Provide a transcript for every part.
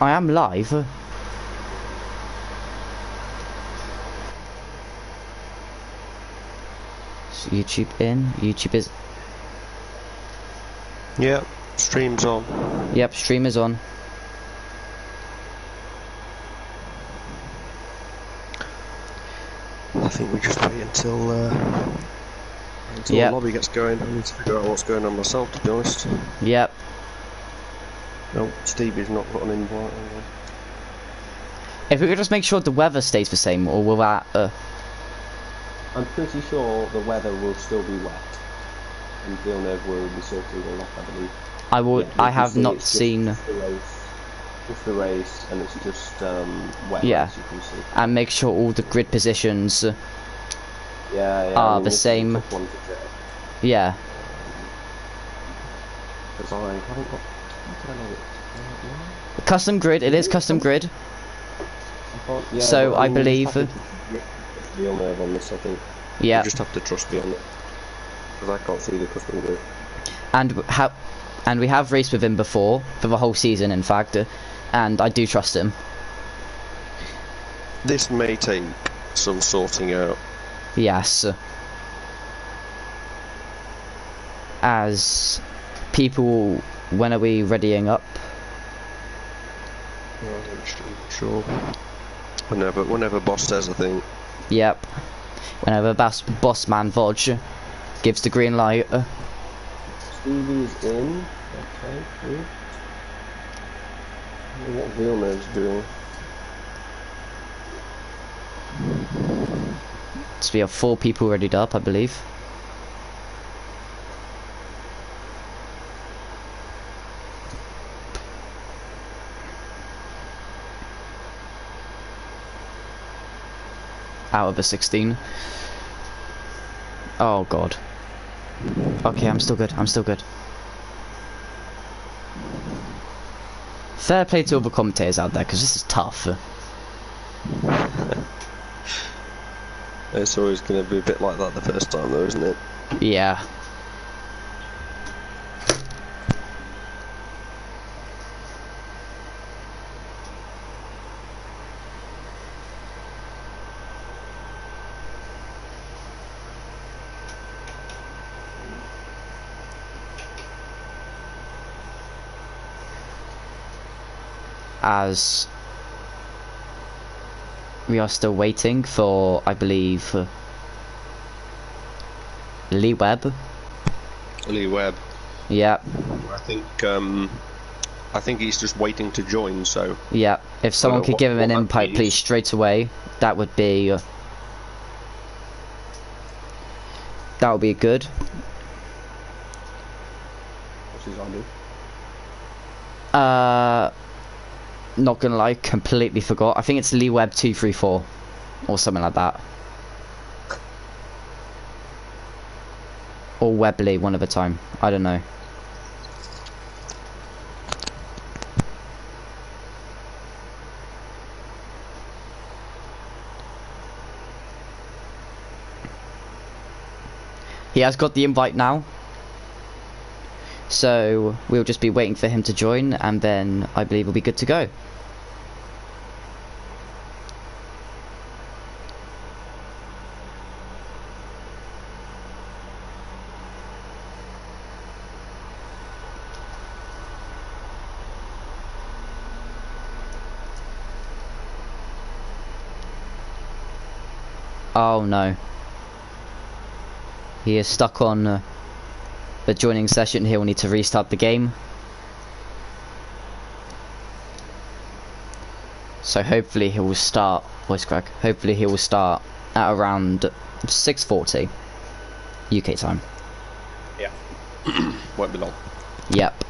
I am live. So YouTube in. YouTube is. Yep, stream's on. Yep, stream is on. I think we just wait until the lobby gets going. I need to figure out what's going on myself, to be honest. Yep. No, Stevie's not got an invite. If we could just make sure the weather stays the same, or will that? I'm pretty sure the weather will still be wet, and Villeneuve will be sorting it off, I believe. I will. Yeah, I have not seen. It's the race, and it's just wet. Yeah. As you can see. And make sure all the grid positions are the same. Yeah. Because I haven't got. Custom grid. It is custom grid. Yeah, so I believe. Villeneuve on this, I think. Yeah. You just have to trust me on it, because I can't see the custom grid. And we have raced with him before for the whole season, in fact, and I do trust him. This may take some sorting out. Yes. As people, when are we readying up? Sure. Whenever boss says a thing. Yep. Whenever boss man Vodge gives the green light. Stevie's in. Okay, good. What Villeneuve's doing? So we have 4 people readied up, I believe. Out of the 16. Oh god. Okay, I'm still good. I'm still good. Fair play to all the commentators out there, because this is tough. It's always going to be a bit like that the first time, though, isn't it? Yeah. As we are still waiting for, I believe, Lee Webb. Lee Webb. Yeah. I think he's just waiting to join. So. Yeah. If someone could give him an invite, please, straight away, that would be. That would be good. What's his ID? Not gonna lie, completely forgot. I think it's Lee Webb 234 or something like that, or Webley, one at a time. I don't know. He has got the invite now. So we'll just be waiting for him to join, and then I believe we'll be good to go. Oh no. He is stuck on the joining session. He'll need to restart the game. So hopefully he will start, voice crack, hopefully he will start at around 6:40 UK time. Yeah. Won't be long. Yep.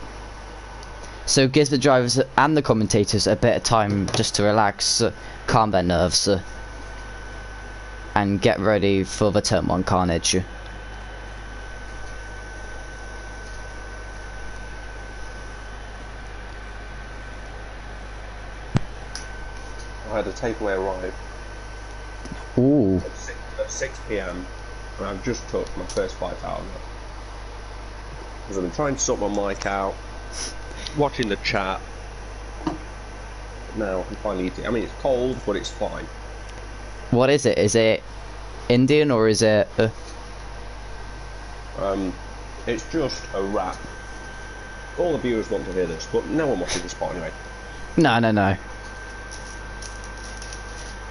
So it gives the drivers and the commentators a bit of time just to relax, calm their nerves, and get ready for the Turn 1 carnage. I had a takeaway arrive. Ooh. At 6 PM, and I've just took my first 5 hours. Because I've been trying to sort my mic out, watching the chat, now. I can finally eat it. I mean, it's cold, but it's fine. What is it? Is it Indian or is it? It's just a wrap. All the viewers want to hear this, but no one watches this part anyway. No, no, no.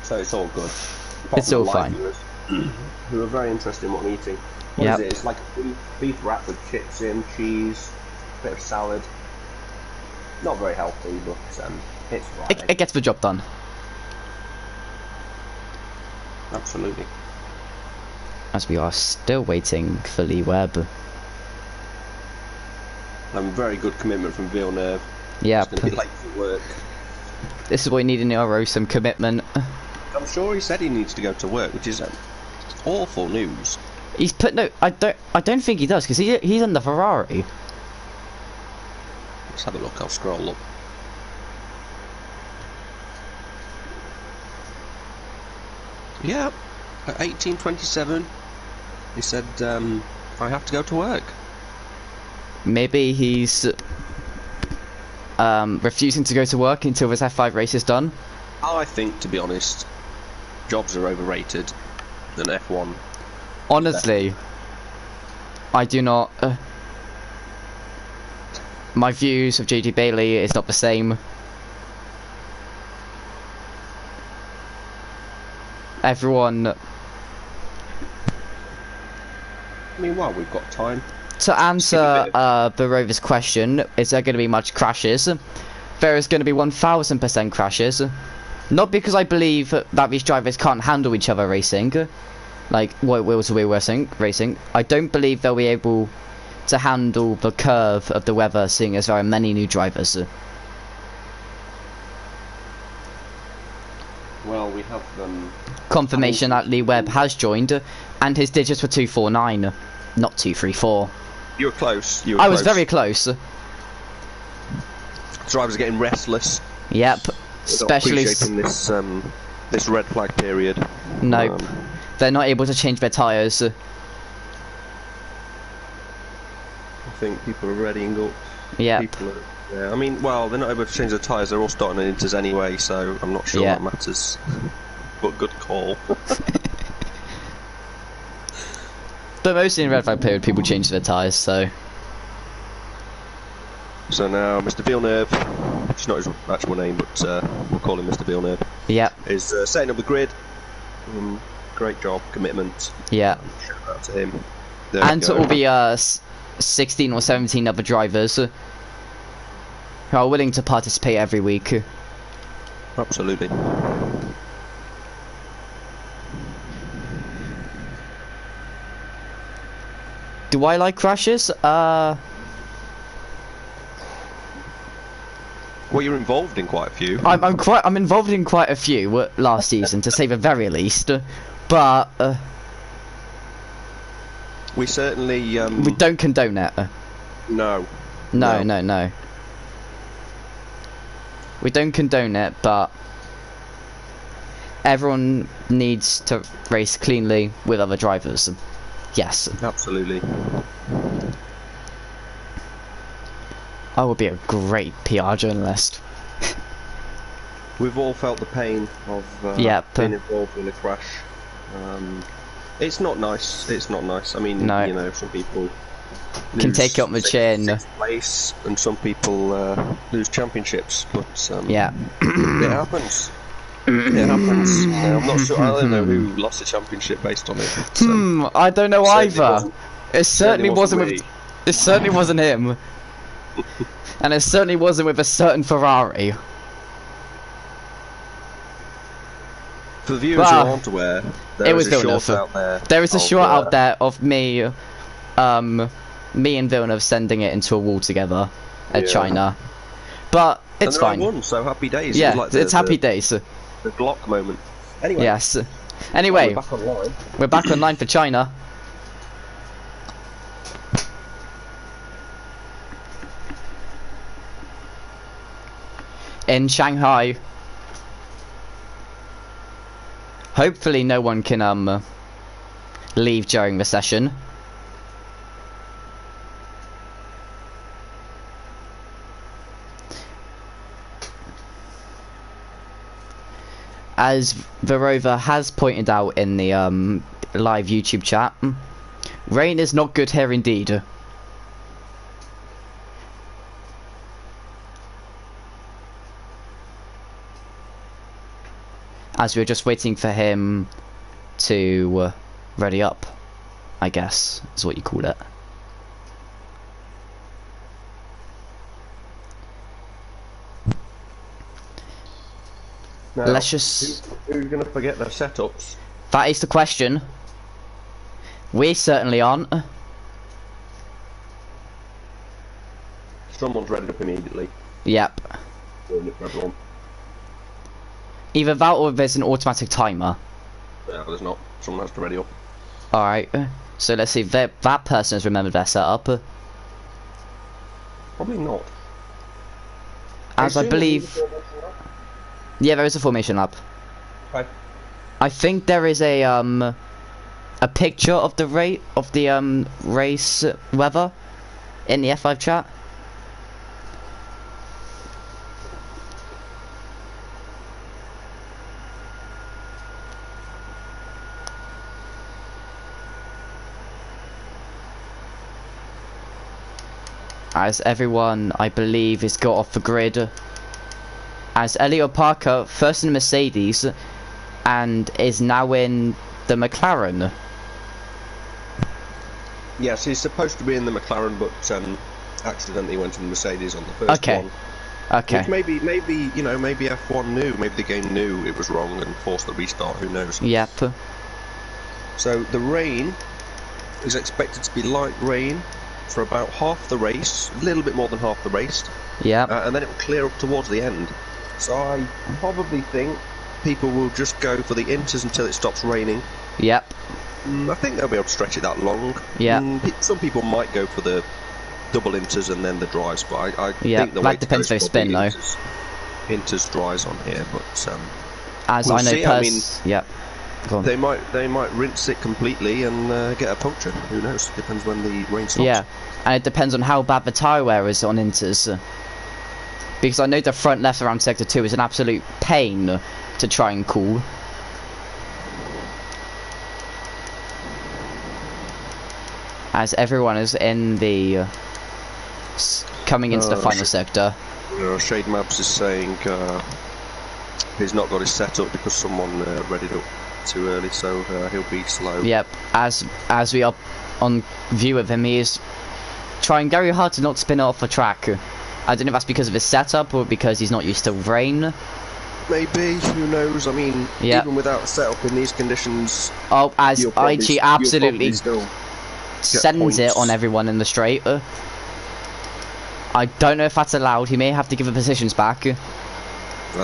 So it's all good. Apart It's from all the live fine. viewers, who are very interested in what I'm eating. What Yep. is it? It's like a beef wrap with chips in, cheese, bit of salad. Not very healthy, but it's right. It gets the job done. Absolutely. As we are still waiting for Lee Webb. Very good commitment from Villeneuve. Yep. He's going to be late for work. This is what we need in Ero, some commitment. I'm sure he said he needs to go to work, which is awful news. He's put no. I don't think he does because he's in the Ferrari. Let's have a look. I'll scroll up. Yeah, at 18:27, he said, "I have to go to work." Maybe he's refusing to go to work until this F5 race is done. I think, to be honest, jobs are overrated than F1. Honestly, I do not. My views of JD Bailey is not the same. Everyone. I mean, well, we've got time. To answer the Rover's question, is there going to be much crashes? There is going to be 1000% crashes. Not because I believe that these drivers can't handle each other racing, like wheel to wheel racing. I don't believe they'll be able to handle the curve of the weather, seeing as there are many new drivers. Well, we have Confirmation that Lee Webb has joined, and his digits were 249, not 234. You were close. I was very close. Drivers are getting restless. Yep, especially appreciating this red flag period. Nope, they're not able to change their tyres. I think people are readying up. Yeah. Yeah, I mean, well, they're not able to change their tyres. They're all starting on inters anyway, so I'm not sure that matters. But good call. But mostly in red flag period, people change their tyres. So now, Mr. Villeneuve, it's not his actual name, but we'll call him Mr. Villeneuve. Yeah. Is setting up the grid. Great job, commitment. Yeah. Shout out to him. And to all the 16 or 17 other drivers who are willing to participate every week. Absolutely. Do I like crashes? Well, you're involved in quite a few. I'm involved in quite a few last season, to say the very least. But we certainly we don't condone it. No. No. We don't condone it, but everyone needs to race cleanly with other drivers. Yes. Absolutely. I would be a great PR journalist. We've all felt the pain of being involved in a crash. It's not nice. It's not nice. I mean, you know, some people can take it on the chin. Sixth place, and some people lose championships. But yeah, it happens. It happens. I'm not sure. I don't know who lost the championship based on it. But, I don't know either. It certainly wasn't with. It certainly wasn't him. And it certainly wasn't with a certain Ferrari. For the viewers who aren't aware, there is a short out there. There is a short out there of me and Villeneuve sending it into a wall together at China. But it's fine. Won, so happy days. Yeah, it was like it's happy days. The Glock moment. Anyway. Yes. Anyway, we're back online. We're back online for China. In Shanghai. Hopefully no one can leave during the session. as the Rover has pointed out in the live YouTube chat, rain is not good here indeed. As we're just waiting for him to ready up, I guess is what you call it. Now, let's just... Who's going to forget their setups? That is the question. We certainly aren't. Someone's ready up immediately. Yep. Either that or there's an automatic timer. Yeah, there's not. Someone has to ready up. Alright. So let's see if that person has remembered their setup. Probably not. As I believe... Yeah, there is a formation lab. Okay. I think there is a picture of the race weather in the F5 chat. As everyone, I believe, is got off the grid. As Elliot Parker, first in Mercedes, and is now in the McLaren. Yes, he's supposed to be in the McLaren, but accidentally went in the Mercedes on the first one. Okay. Which maybe maybe F1 knew, maybe the game knew it was wrong and forced the restart. Who knows? Yep. So the rain is expected to be light rain for about half the race, a little bit more than half the race. Yeah. And then it will clear up towards the end. So I probably think people will just go for the inters until it stops raining. Yep. I think they'll be able to stretch it that long. Yeah. Some people might go for the double inters and then the dries, but I think the way that depends if they spin though. Inters dries on here, but as we'll I know, see. Yep. Go on. They might rinse it completely and get a puncture. Who knows? Depends when the rain stops. Yeah, and it depends on how bad the tyre wear is on inters. Because I know the front left around sector 2 is an absolute pain to try and cool. As everyone is in the coming into the final sector. Shade Maps is saying he's not got his setup because someone readied up too early, so he'll be slow. Yep, as we are on view of him, he is trying very hard to not spin off the track. I don't know if that's because of his setup or because he's not used to rain. Maybe, who knows? I mean, even without a setup in these conditions... Oh, as IG absolutely sends it on everyone in the straight. I don't know if that's allowed. He may have to give the positions back. I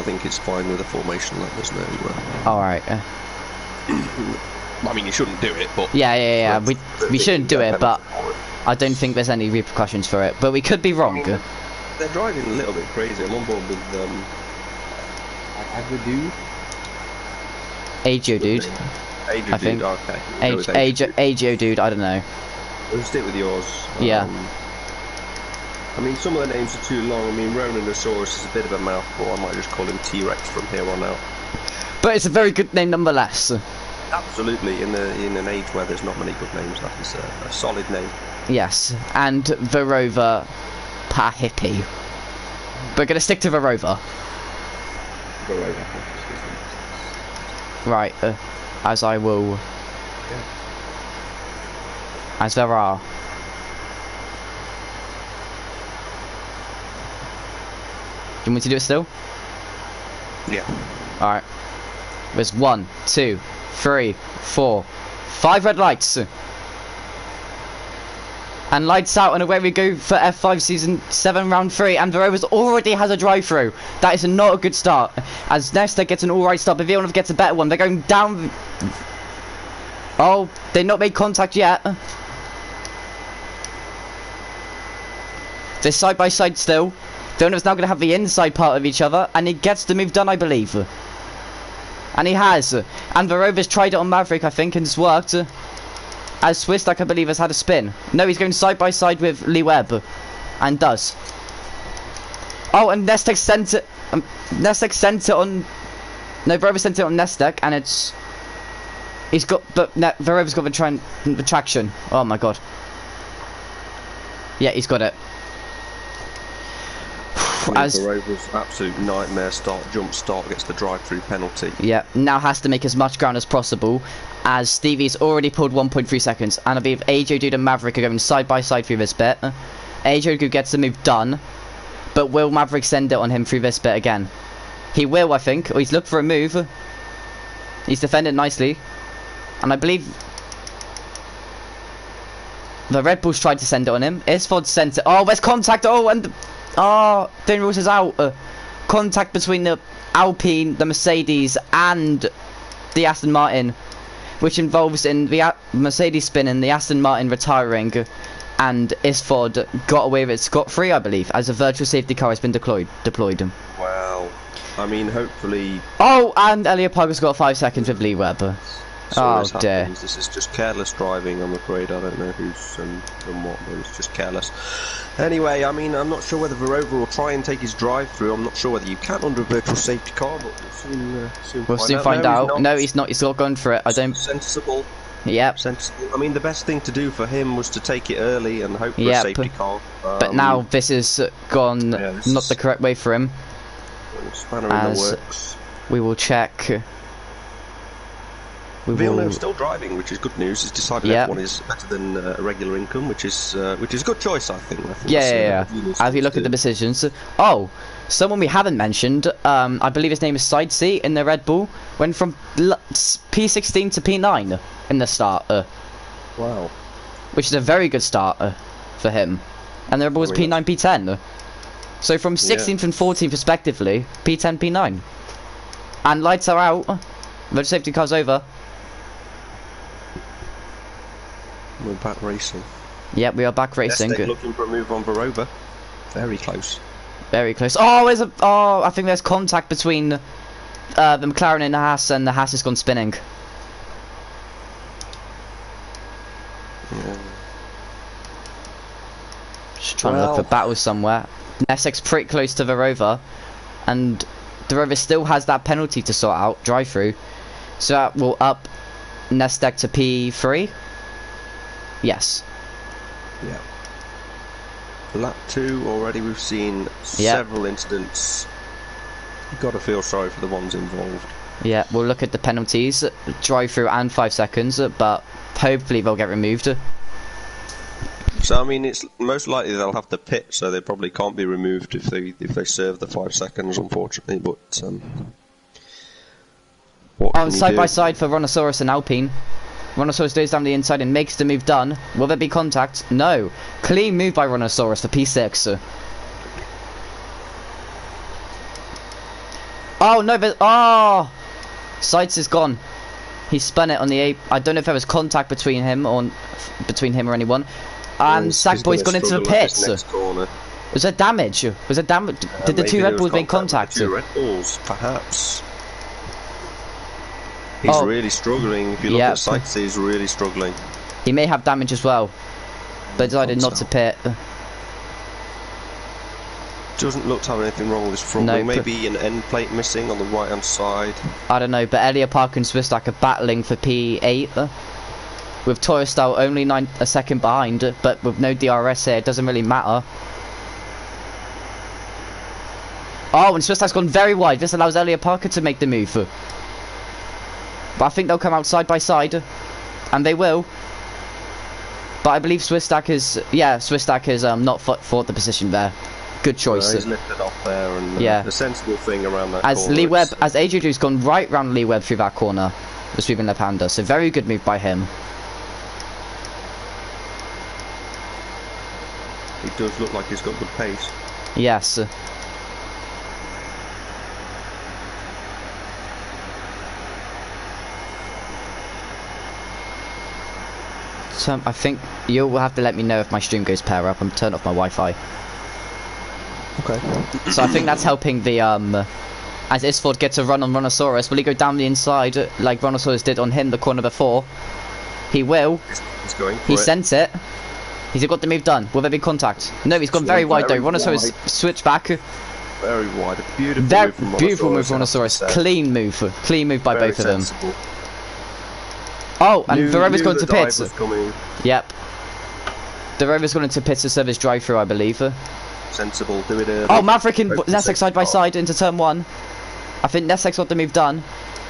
think it's fine with a formation like this now. Alright. I mean, you shouldn't do it, but... Yeah. We shouldn't do it, but I don't think there's any repercussions for it. But we could be wrong. They're driving a little bit crazy. I'm on board with Agio dude. I think. Okay. Agio dude, I don't know. We'll stick with yours. Yeah. I mean, some of the names are too long. I mean, Roninosaurus is a bit of a mouthful. I might just call him T-Rex from here on out. But it's a very good name nonetheless. Absolutely. In an age where there's not many good names, that is a solid name. Yes, and the Rover Pa Hippie. We're gonna stick to the Rover. Right, as I will. Yeah. As there are. Do you want me to do it still? Yeah. Alright. There's 1, 2, 3, 4, 5 red lights. And lights out, and away we go for F5 Season 7 Round 3, and the Rovers already has a drive-through. That is not a good start. As Nesta gets an alright start, but Villeneuve gets a better one. They're going down... Oh, they've not made contact yet. They're side by side still. Villeneuve's now going to have the inside part of each other, and he gets the move done, I believe. And he has. And the Rovers tried it on Maverick, I think, and it's worked. As Swistak, I believe, has had a spin. No, he's going side by side with Lee Webb. And does. Oh, and Nestek sent it on No, Verova sent it on Nestek, and it's... He's got... But Verova's got the traction. Oh my god. Yeah, he's got it. Verova's absolute nightmare jump start gets the drive-through penalty. Yeah, now has to make as much ground as possible, as Stevie's already pulled 1.3 seconds, and I believe AJ Dude and Maverick are going side by side through this bit. AJ Dude gets the move done, but will Maverick send it on him through this bit again? He will, I think. Or he's looked for a move. He's defended nicely, and I believe the Red Bulls tried to send it on him. Isford sent it. Oh, there's contact. Oh, and Dane Rules is out. Contact between the Alpine, the Mercedes, and the Aston Martin, which involves in the Mercedes spinning, the Aston Martin retiring, and Isford got away with it scot-free, I believe, as a virtual safety car has been deployed. Wow. I mean, hopefully... Oh, and Elliot Parker's got 5 seconds with Lee Webber. Oh dear. This is just careless driving, I'm afraid. I don't know who's and what, but it's just careless. Anyway, I mean, I'm not sure whether Verova will try and take his drive through. I'm not sure whether you can under a virtual safety car, but we'll soon find out. No, he's not. He's not going for it. I don't. Sensible. Yep. Sensible. I mean, the best thing to do for him was to take it early and hope for a safety car. But now this has gone not the correct way for him. Spanner in the works. We will check. Villeneuve's still driving, which is good news. He's decided F1 is better than a regular income, which is a good choice, I think. As we look at the decisions, someone we haven't mentioned, I believe his name is Side Seat in the Red Bull, went from P16 to P9 in the start. Wow. Which is a very good start for him. And the Red Bull was P9, P10. So from 16th and 14th respectively, P10, P9. And lights are out. The safety car's over. We're back racing. Yep, we are back racing. Looking for a move on Verova. Very close. Very close. Oh, I think there's contact between the McLaren and the Haas, and the Haas has gone spinning. Yeah. Just trying to look for battles somewhere. Nessek's pretty close to Verova, and Verova still has that penalty to sort out, drive-through. So that will up Nestek to P3. Yes. Yeah. Lap 2 already we've seen several incidents. You've got to feel sorry for the ones involved. Yeah, we'll look at the penalties, drive-through and 5 seconds, but hopefully they'll get removed. So I mean, it's most likely they'll have to pit, so they probably can't be removed if they serve the 5 seconds, unfortunately. But what side by side for Rhinoceros and Alpine. Rhinoceros goes down the inside and makes the move done. Will there be contact? No. Clean move by Rhinoceros for P6. Oh no! Sides is gone. He spun it on the A. I don't know if there was contact between him or anyone. And Sackboy's gone into the pits. Was there damage? Was there damage? Did the 2 Red Bulls make contact? The 2 Red Bulls, perhaps. He's really struggling. If you look at sights, he's really struggling. He may have damage as well, but decided not to pit. Doesn't look to have anything wrong with his front wing. Maybe an end plate missing on the right hand side. I don't know, but Elliot Park and Swistak are battling for P8. With Toyostal only a second behind, but with no DRS here, it doesn't really matter. Oh, and Swistak's gone very wide. This allows Elliot Parker to make the move. But I think they'll come out side by side, and they will. But I believe Swistak has not fought the position there. Good choice. He's lifted off there, and the sensible thing around that corner. Lee Webb, as AJ Drew's gone right round Lee Webb through that corner, the sweeping left-hander. So very good move by him. He does look like he's got good pace. Yes. So I think you will have to let me know if my stream goes pair up. I'm turning off my Wi-Fi. Okay. So I think that's helping the as Isford gets a run on Rhinoceros. Will he go down the inside like Rhinoceros did on him the corner before? He will. He's going for He sent it. He's got the move done. Will there be contact? No, he's gone very wide though. Rhinoceros switched back. Very wide. A beautiful Very move from beautiful move from Monosaurus. Monosaurus. Clean move by Very both of them. sensible. Oh, and the Rover's gone the to dive pits. was coming. Yep. The Rover's gone into pits to service drive-through, I believe. Sensible. Do it early. Oh, Maverick and Hope for Nesek safety side by car. side into turn 1. I think Nesek's got the move done.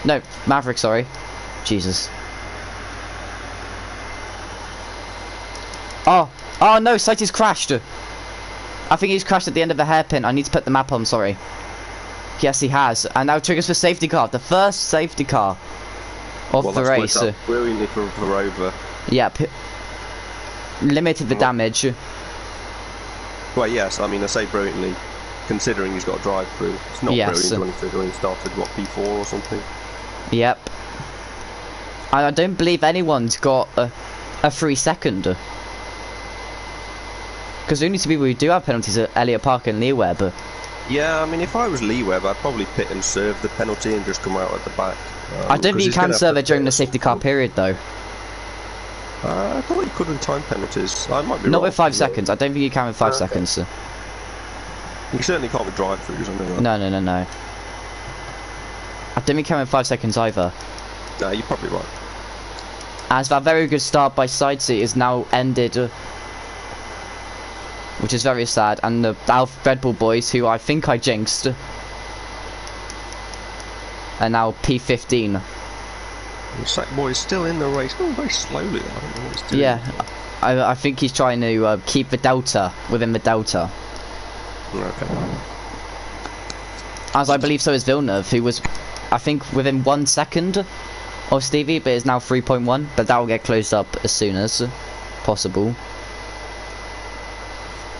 No, Maverick, sorry. Jesus. Oh no, Sighty's crashed. I think he's crashed at the end of the hairpin. I need to put the map on, sorry. Yes, he has. And now triggers for safety car. The first safety car of the race. Brilliantly for Rover. Yep. Limited the damage. Well, yes, I mean, I say brilliantly, considering he's got a drive through. It's not brilliant when he started, what, P4 or something? Yep. And I don't believe anyone's got a 3 second. Because the only two people who do have penalties are Elliot Parker and Lee Webb. Yeah, I mean, if I was Lee Webb, I'd probably pit and serve the penalty and just come out at the back. I don't think you can serve it during the safety car period, though. I thought you could with time penalties. I might be Not wrong. with 5 seconds. I don't think you can with 5 seconds. You certainly can't with drive-throughs, I know that. No. I don't think you can with 5 seconds either. No, you're probably right. As that very good start by Sidesea is now ended, which is very sad, and the Red Bull boys, who I think I jinxed, are now P15. Sackboy is still in the race, going very slowly. I don't know what he's doing. Yeah, I think he's trying to keep the delta within the delta. Okay. As I believe so is Villeneuve, who was, I think, within 1 second of Stevie, but is now 3.1. But that will get closed up as soon as possible.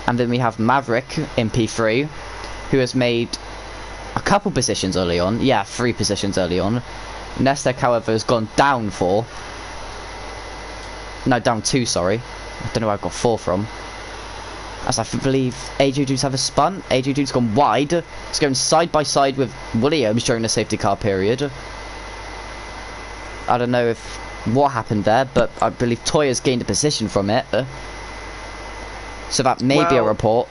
And then we have Maverick in P3, who has made a couple positions early on. Yeah, 3 positions early on. Nestek, however, has gone down 4. No, down 2, sorry. I don't know where I got 4 from. As I believe AJ Dudes have a spun. AJ Dudes gone wide. It's going side by side with Williams during the safety car period. I don't know if what happened there, but I believe Toya's gained a position from it. So that may be a report.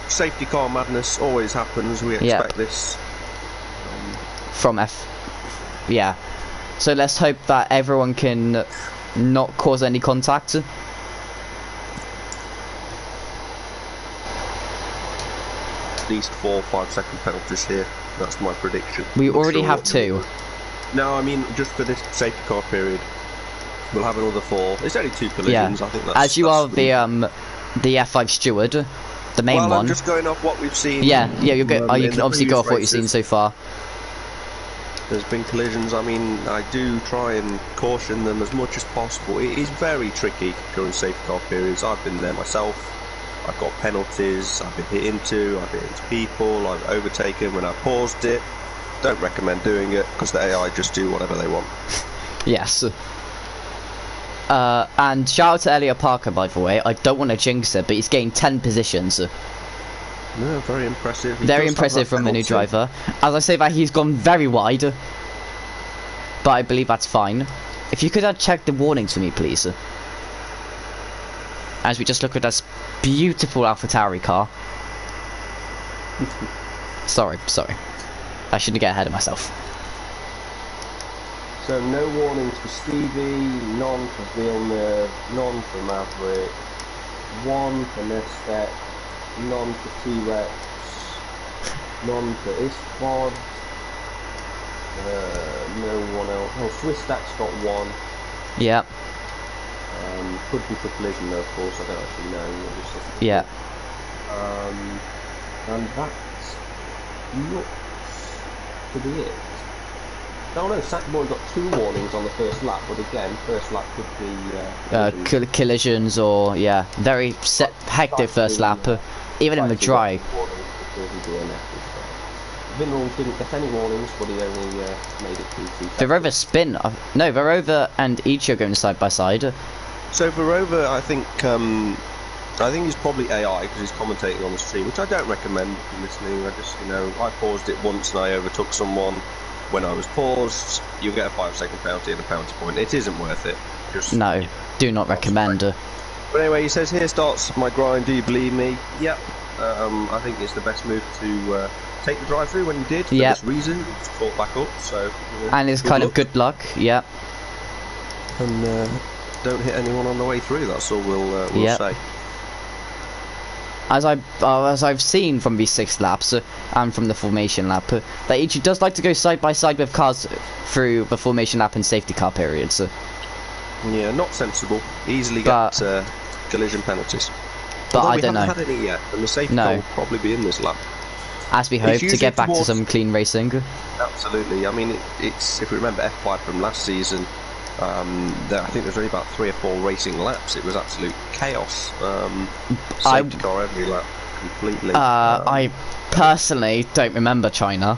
Safety car madness always happens. We expect this. From F. Yeah. So let's hope that everyone can not cause any contact. At least 4 or 5 second penalties here. That's my prediction. We already have 2. No, I mean just for this safety car period, we'll have another 4. It's only 2 collisions. I think that's. As you are the F5 steward, the main one. I'm just going off what we've seen. Yeah. You're good. You can obviously go off what you've seen so far. There's been collisions. I mean, I do try and caution them as much as possible. It is very tricky during safety car periods. I've been there myself. I've got penalties. I've been hit into. I've hit into people. I've overtaken when I paused it. Don't recommend doing it because the AI just do whatever they want. Yes. And shout out to Elliot Parker, by the way. I don't want to jinx it, but he's gained 10 positions. No, very impressive. Very impressive from the new driver. As I say that, he's gone very wide. But I believe that's fine. If you could check the warnings for me, please. As we just look at this beautiful AlphaTauri car. Sorry. I shouldn't get ahead of myself. So no warnings for Stevie, none for Villeneuve, none for Maverick, 1 for Nestek, none for T-Rex, none for Isfod, no one else. Oh, Swistak's got 1. Yeah. Could be for collision though, of course, I don't actually know. Yeah. And that looks to be it. Oh no, Sackboy got 2 warnings on the first lap, but again, first lap could be collisions or very hectic first lap, even in the dry. Vinrall didn't get any warnings, but he only made it P2. Verova spin. No, Verova and Ichi are going side by side. So Verova, I think he's probably AI because he's commentating on the stream, which I don't recommend listening. I just, I paused it once and I overtook someone. When I was paused, you'll get a 5 second penalty and a penalty point. It isn't worth it. No, do not recommend. But anyway, he says, here starts my grind, do you believe me? Yep. I think it's the best move to take the drive through when you did, for this reason. It's caught back up, so... and it's kind of good luck, yep. And don't hit anyone on the way through, that's all we'll say. As I've seen from these 6 laps and from the formation lap, that each does like to go side by side with cars through the formation lap and safety car periods. Yeah, not sensible. Easily get collision penalties. But although I don't know. We haven't had any yet, and the safety car will probably be in this lap. As we hope to get back to some clean racing. Absolutely. I mean, it's if we remember F5 from last season. I think there's only about 3 or 4 racing laps. It was absolute chaos. Safety car every lap, completely. I personally don't remember China.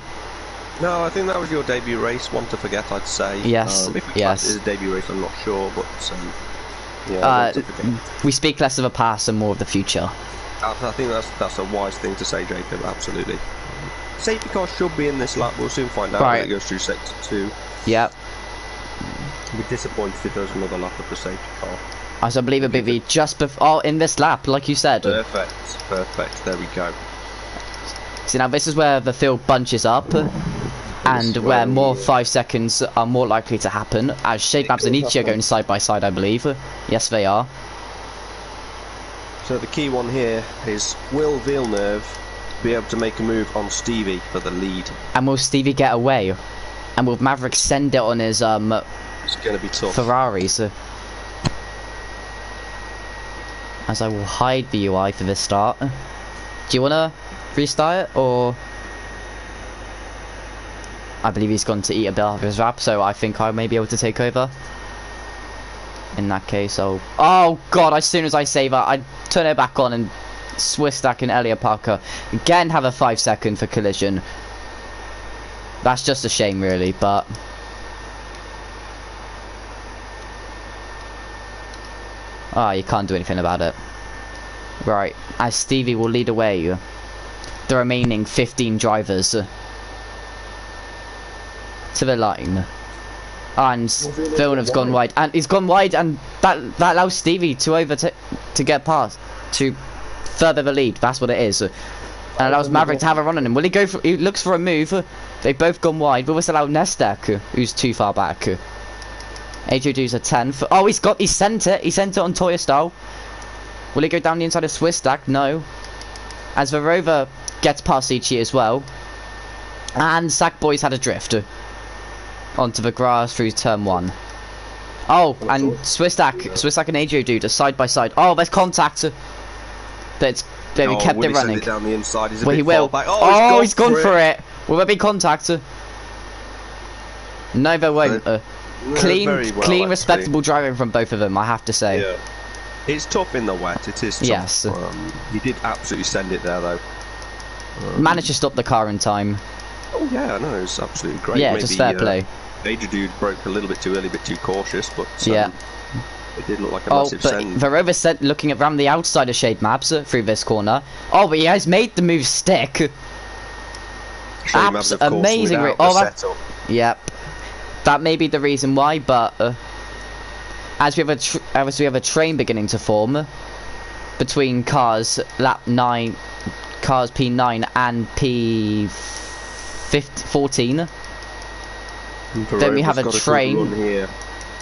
No, I think that was your debut race. One to forget, I'd say. Yes. If yes. It's a debut race, I'm not sure, but yeah. We speak less of a past and more of the future. I think that's a wise thing to say, Jacob. Absolutely. Safety car should be in this lap. We'll soon find out when it goes through sector 2. Yep. We're disappointed if there's another lap of the safety car. As I believe it'll be just before, in this lap, like you said. Perfect. There we go. See, now this is where the field bunches up, and where more 5 seconds are more likely to happen. As Shade Maps and Nietzsche are going side by side, I believe. Yes, they are. So the key one here is, will Villeneuve be able to make a move on Stevie for the lead? And will Stevie get away? And will Maverick send it on his it's going to be tough. Ferraris? As I will hide the UI for this start. Do you want to restart it, or? I believe he's gone to eat a bit of his wrap, so I think I may be able to take over. In that case, oh god, as soon as I save that, I turn it back on, and Swistak and Elliot Parker again have a 5-second for collision. That's just a shame, really, but... you can't do anything about it. Right, as Stevie will lead away the remaining 15 drivers to the line. And Villeneuve's gone wide, and he's gone wide, and that allows Stevie to get past, to further the lead. That's what it is. And allows Maverick to have a run on him. Will he go for? He looks for a move. They've both gone wide. Will this allow Nestek, who's too far back? AJ does a 10th. Oh, he sent it. He sent it on Toya style. Will he go down the inside of Swistak? No. As the Rover gets past Ichi as well, and Sackboy's had a drift onto the grass through turn 1. Oh, and Swistak and AJ dude are side by side. Oh, there's contact. But we kept it running. Send it down the inside? He's a well, bit he will. Back. He's gone for it. Will there be contact? No, there won't. Clean, respectable driving from both of them, I have to say. Yeah. It's tough in the wet. It is tough. Yes. He did absolutely send it there, though. Managed to stop the car in time. Oh yeah, no, it was absolutely great. Yeah, maybe, just fair play. Major dude broke a little bit too early, a bit too cautious, but yeah, it did look like a massive send. The Rover set looking around the outside of Shade Maps through this corner. Oh, but he has made the move stick. Amazing. Yep. That may be the reason why, but as we have a train beginning to form between cars lap 9, cars P9 and P14. Then we have a train here.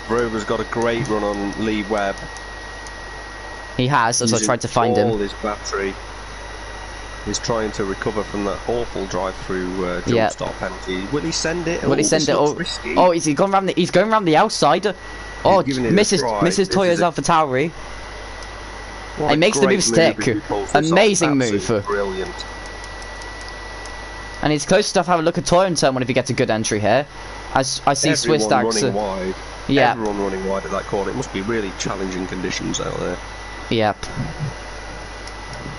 Rover's got a great run on Lee Webb. He has, as I tried to find him. All his battery. He's trying to recover from that awful drive-through jump start penalty. Will he send it? Will he send it? Oh, he's going around the outside. Oh, Mrs. Toyo's AlphaTauri. He makes the move stick. Amazing move. Brilliant. And he's close enough to have a look at Toyo in turn 1 if he gets a good entry here. As I see Swistak's. Running wide. Yeah. Everyone running wide at that corner. It must be really challenging conditions out there. Yep.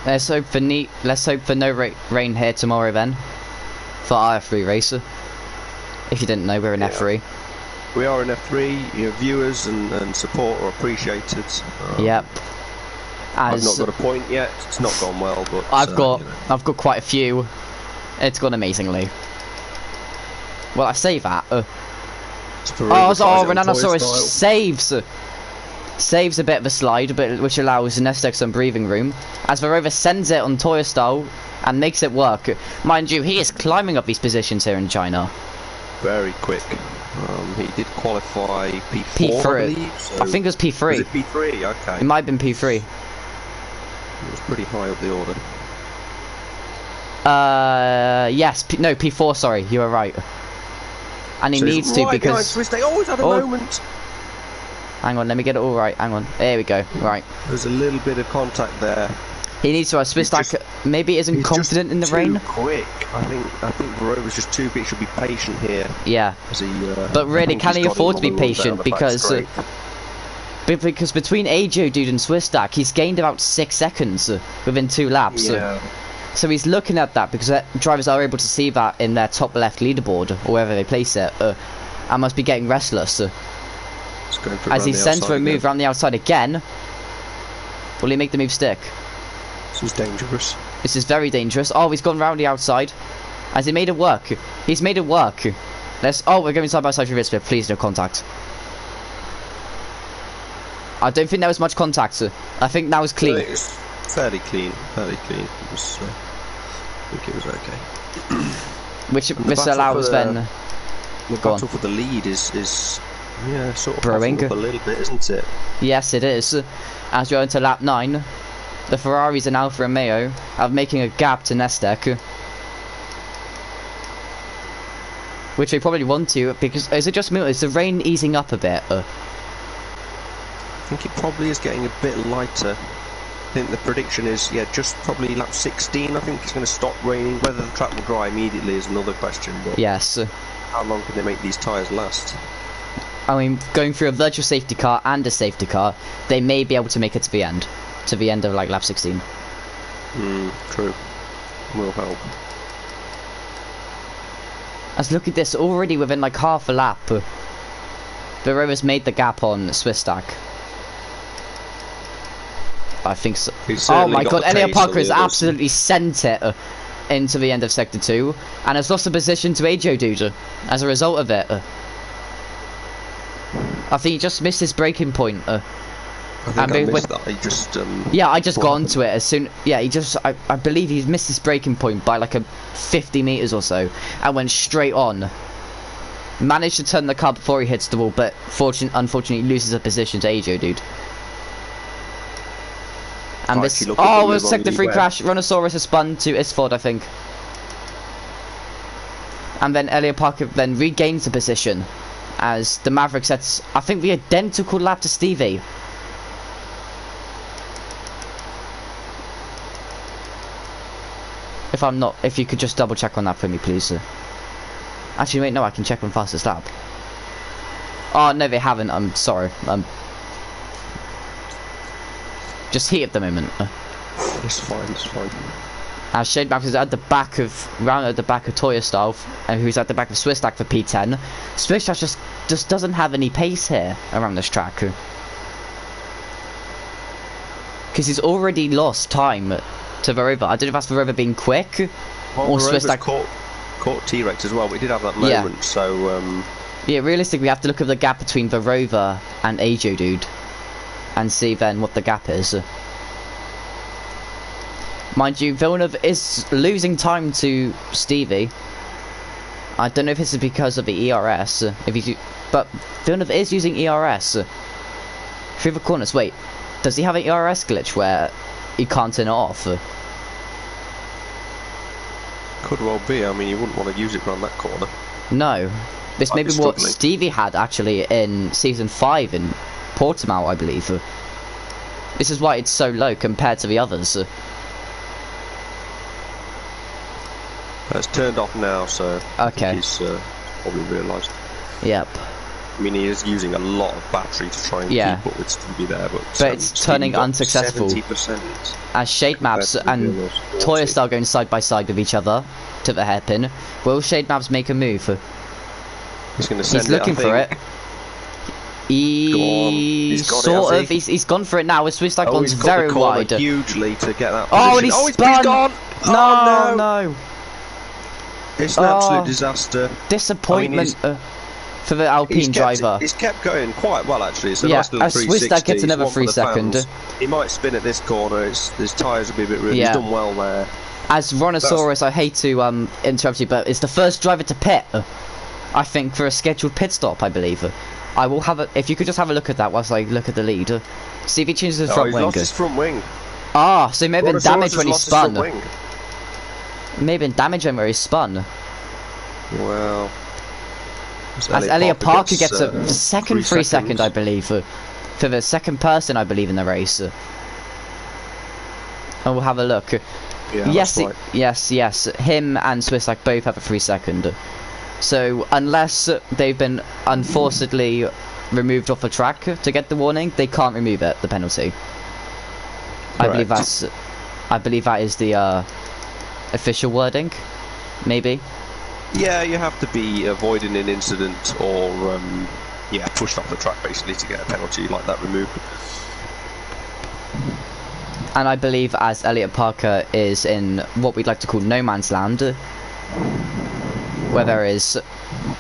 Let's hope for no rain here tomorrow then, for our F3 race. If you didn't know, we're in F3. We are in F3. Your viewers and support are appreciated. Yep. I've not got a point yet. It's not gone well, but I've got quite a few. It's gone amazingly. Well, I say that. Renanosaurus saves. saves a bit of a slide, but which allows Nestek some breathing room, as Verova sends it on Toya style and makes it work. Mind you, he is climbing up these positions here in China. Very quick. He did qualify P4, P3. I believe. So I think it was P3. Was it P3? Okay. It might have been P3. It was pretty high up the order. Yes, no, P4, sorry, you were right. And he So needs he's to right because... behind Swiss. They always have a moment. Hang on, let me get it all right, hang on. There we go, right. There's a little bit of contact there. He needs to have Swiss stack. Maybe isn't confident in the rain. Quick. I think Verova's just too quick. Should be patient here. Yeah. As he, but really, can he afford to be patient? Because between AJ dude and Swiss stack, he's gained about 6 seconds within 2 laps. Yeah. So he's looking at that because drivers are able to see that in their top left leaderboard or wherever they place it, and must be getting restless. As he sends for a move around the outside again. Will he make the move stick? This is dangerous. This is very dangerous. Oh, he's gone round the outside. Has he made it work? He's made it work. Oh, we're going side by side for this bit. Please, no contact. I don't think there was much contact. I think that was clean. It was fairly clean. Fairly clean. It was, I think it was okay. Which this allows then. The battle for the lead is yeah, sort of brewing up a little bit, isn't it? Yes, it is. As you're into lap 9. The Ferraris and Alfa Romeo are making a gap to Nestek, which they probably want to because is it just me? Is the rain easing up a bit? I think it probably is getting a bit lighter. I think the prediction is just probably lap 16. I think it's going to stop raining. Whether the track will dry immediately is another question. But yes. How long can they make these tyres last? I mean, going through a virtual safety car and a safety car, they may be able to make it to the end. To the end of like lap 16. True. Will help. Let's look at this already within like half a lap. Verova's made the gap on Swiss stack. I think so. Oh my god, Elliot Parker has absolutely sent it into the end of sector 2 and has lost the position to AJ Duda as a result of it. I think he just missed his braking point. I think I missed that. He just yeah, I just got onto it as soon. Yeah, I believe he's missed his braking point by like a 50 meters or so, and went straight on. Managed to turn the car before he hits the wall, but unfortunately loses a position to AJ dude. And this it was sector 3 crash. Rhinoceros has spun to Isford, I think. And then Elliot Parker then regains the position as the Maverick sets, I think, the identical lap to Stevie. If I'm not, if you could just double check on that for me, please. Actually, wait, no, I can check on fastest lap. Oh, no, they haven't. I'm sorry. Just heat at the moment. It's fine, it's fine. Shade Max is at the back of, round at the back of Toya Stahl, and who's at the back of Swiss Stack for P10. Swiss Stack just doesn't have any pace here around this track. Because he's already lost time to Verova. I don't know if that's Verova being quick, well, or Swiss Stack caught T-Rex as well. We did have that moment, so yeah, realistically, we have to look at the gap between Verova and AJ dude, and see then what the gap is. Mind you, Villeneuve is losing time to Stevie. I don't know if this is because of the ERS, but Villeneuve is using ERS through the corners. Wait, does he have an ERS glitch where he can't turn it off? Could well be. I mean, you wouldn't want to use it around that corner. No, this may be what Stevie had actually in season 5 in Portimao, I believe. This is why it's so low compared to the others. It's turned off now, so okay. He's probably realised. Yep. I mean, he is using a lot of battery to try and keep up with Stevie there, but it's turning unsuccessful. 70%. As Shade Maps and Toya Star going side by side with each other to the hairpin, will Shade Maps make a move? He's going to send He's looking for it. He's gone for it now. His Swiss Stack one's very wide. Hugely to get that. Oh, and he's spun. Gone. No. It's an absolute disaster. Disappointment. for the Alpine driver. He's kept going quite well actually. It's a Yeah, nice little as 360. Swiss gets another One for 3 the second. fans. He might spin at this corner. His tyres will be a bit rude. Yeah. He's done well there. As Rhinoceros, I hate to interrupt you, but it's the first driver to pit. I think for a scheduled pit stop, I believe. I will have a. If you could just have a look at that whilst I look at the lead. See if he changes his front He's wing. lost his front wing. Ah, so he may have been damaged when he spun. Wing. May have been damaged when he spun. Well, as Elliot Parker gets a second 3 second, I believe, for the second person, I believe, in the race. And we'll have a look. Yeah, yes, right. yes. Him and Swissack both have a 3 second. So unless they've been unfortunately removed off a track to get the warning, they can't remove it. The penalty. Correct. I believe that is the official wording. Maybe. Yeah, you have to be avoiding an incident or pushed off the track basically to get a penalty like that removed. And I believe as Elliot Parker is in what we'd like to call no man's land, where there is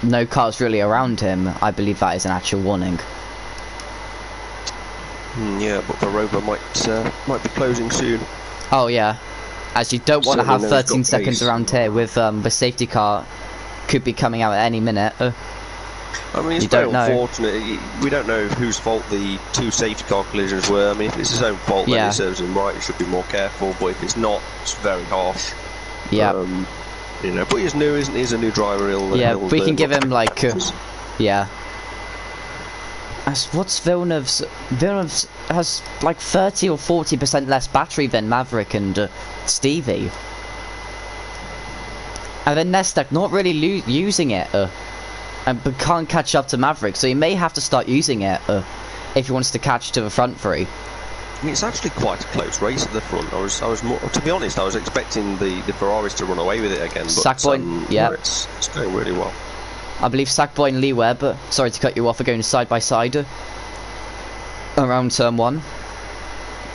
no cars really around him, I believe that is an actual warning. Yeah, but the rover might be closing soon. Oh yeah, as you don't want to have Certainly 13 seconds pace. around here with the safety car could be coming out at any minute. I mean, it's You very don't know. unfortunate. We don't know whose fault the 2 safety car collisions were. I mean, if it's his own fault, then Yeah. it serves him right. He should be more careful. But if it's not, it's very harsh. Yeah, You know, but he's new, isn't he? He's a new driver. yeah. He'll We can give him look- like, yeah. As what's Villeneuve's? Villeneuve has like 30 or 40% less battery than Maverick and Stevie. And then Nestek not really using it, but can't catch up to Maverick, so he may have to start using it if he wants to catch to the front three. I mean, it's actually quite a close race at the front. I was more, to be honest, I was expecting the Ferraris to run away with it again. But Sackboy, yeah. no, it's going really well. I believe Sackboy and Lee Webb, sorry to cut you off, are going side by side around turn 1.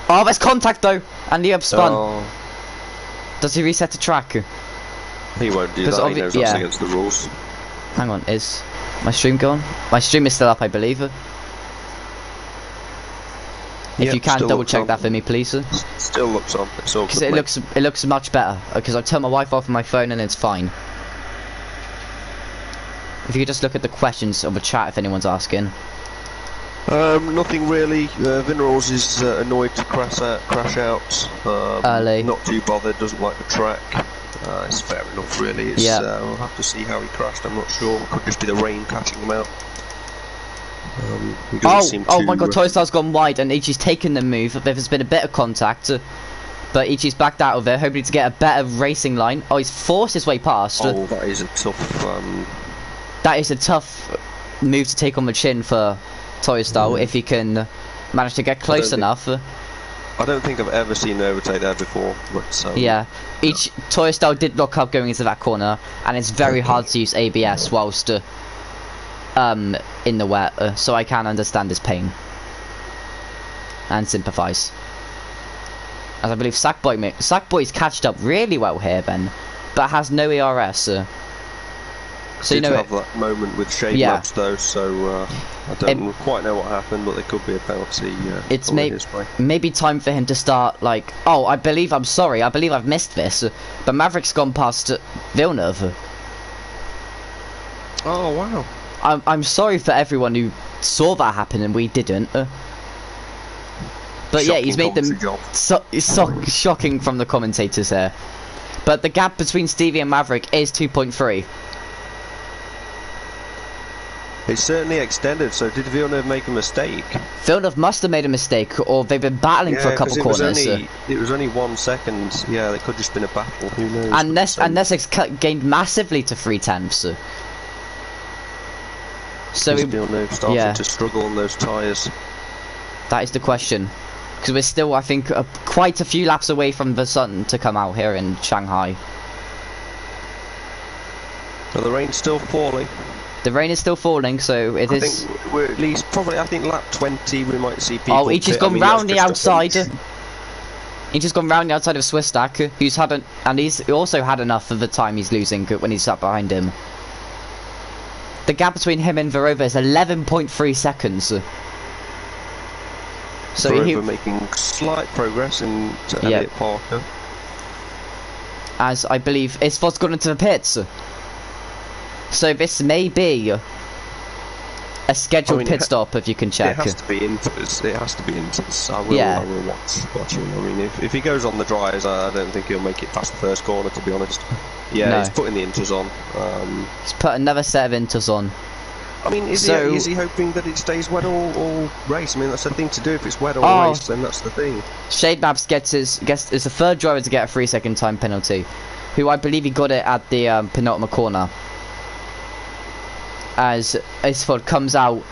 Oh, there's contact though, and Lee Webb spun. Oh, Does he reset the track? he won't do 'Cause that. He knows that's yeah. against the rules. Hang on, is my stream gone? My stream is still up, I believe. If Yep, you can still double looks check on. that for me, please. Still looks on. It's all Because good, it looks much better. Because I turned my Wi-Fi off on my phone and it's fine. If you could just look at the questions of the chat if anyone's asking. Nothing really. Vinrose is annoyed to crash out. Early. Not too bothered. Doesn't like the track. It's fair enough, really. It's, Yeah. We'll have to see how he crashed. I'm not sure. It could just be the rain catching him out. He doesn't seem Oh too, my god, Toy Star's gone wide and Ichi's taken the move. There's been a bit of contact. But Ichi's backed out of it, hoping to get a better racing line. Oh, he's forced his way past. Oh, that is a tough. That is a tough move to take on the chin for Toy Star if he can manage to get close enough. I don't think I've ever seen an overtake there before. But, Yeah, Toy Star did lock up going into that corner, and it's very hard to use ABS whilst in the wet, so I can understand his and sympathise. As I believe Sackboy's catched up really well here, Ben, but has no ERS. So you did know have that moment with shade Yeah. laps though, so I don't quite know what happened, but there could be a penalty. It's going his way. maybe time for him to start like, oh, I believe I've missed this, but Maverick's gone past Villeneuve. Oh wow! I'm sorry for everyone who saw that happen and we didn't. But yeah, he's made them shocking from the commentators here. But the gap between Stevie and Maverick is 2.3. It's certainly extended. So did Villeneuve make a mistake? Villeneuve must have made a mistake, or they've been battling for a couple corners. It was only 1 second. Yeah, there could just been a battle. Who knows? And Nessek's gained massively to 3/10. So Villeneuve started to struggle on those tyres. that is the question. Because we're still, I think, quite a few laps away from the sun to come out here in Shanghai. But the rain's still falling. The rain is still falling, so it I is. think we're at least probably. I think lap 20 we might see people. Oh, Ichi's pit. gone I mean, round the that's just a outside. pace. He's just gone round the outside of Swistak, who's had and he's also had enough of the time he's losing when he's sat behind him. The gap between him and Verova is 11.3 seconds. So Verova making slight progress into Elliot Parker. As I believe Isford's gone into the pits. So this may be a scheduled pit stop, if you can check. It has to be Inters. It has to be Inters. I will watch him. I mean, if he goes on the dries, I don't think he'll make it past the first corner, to be honest. Yeah, no. He's putting the Inters on. He's put another set of Inters on. I mean, is he hoping that it stays wet all race? I mean, that's the thing to do. If it's wet all race, then that's the thing. Shade Maps is the third driver to get a 3-second time penalty, who I believe he got it at the penultimate corner. As Isford comes out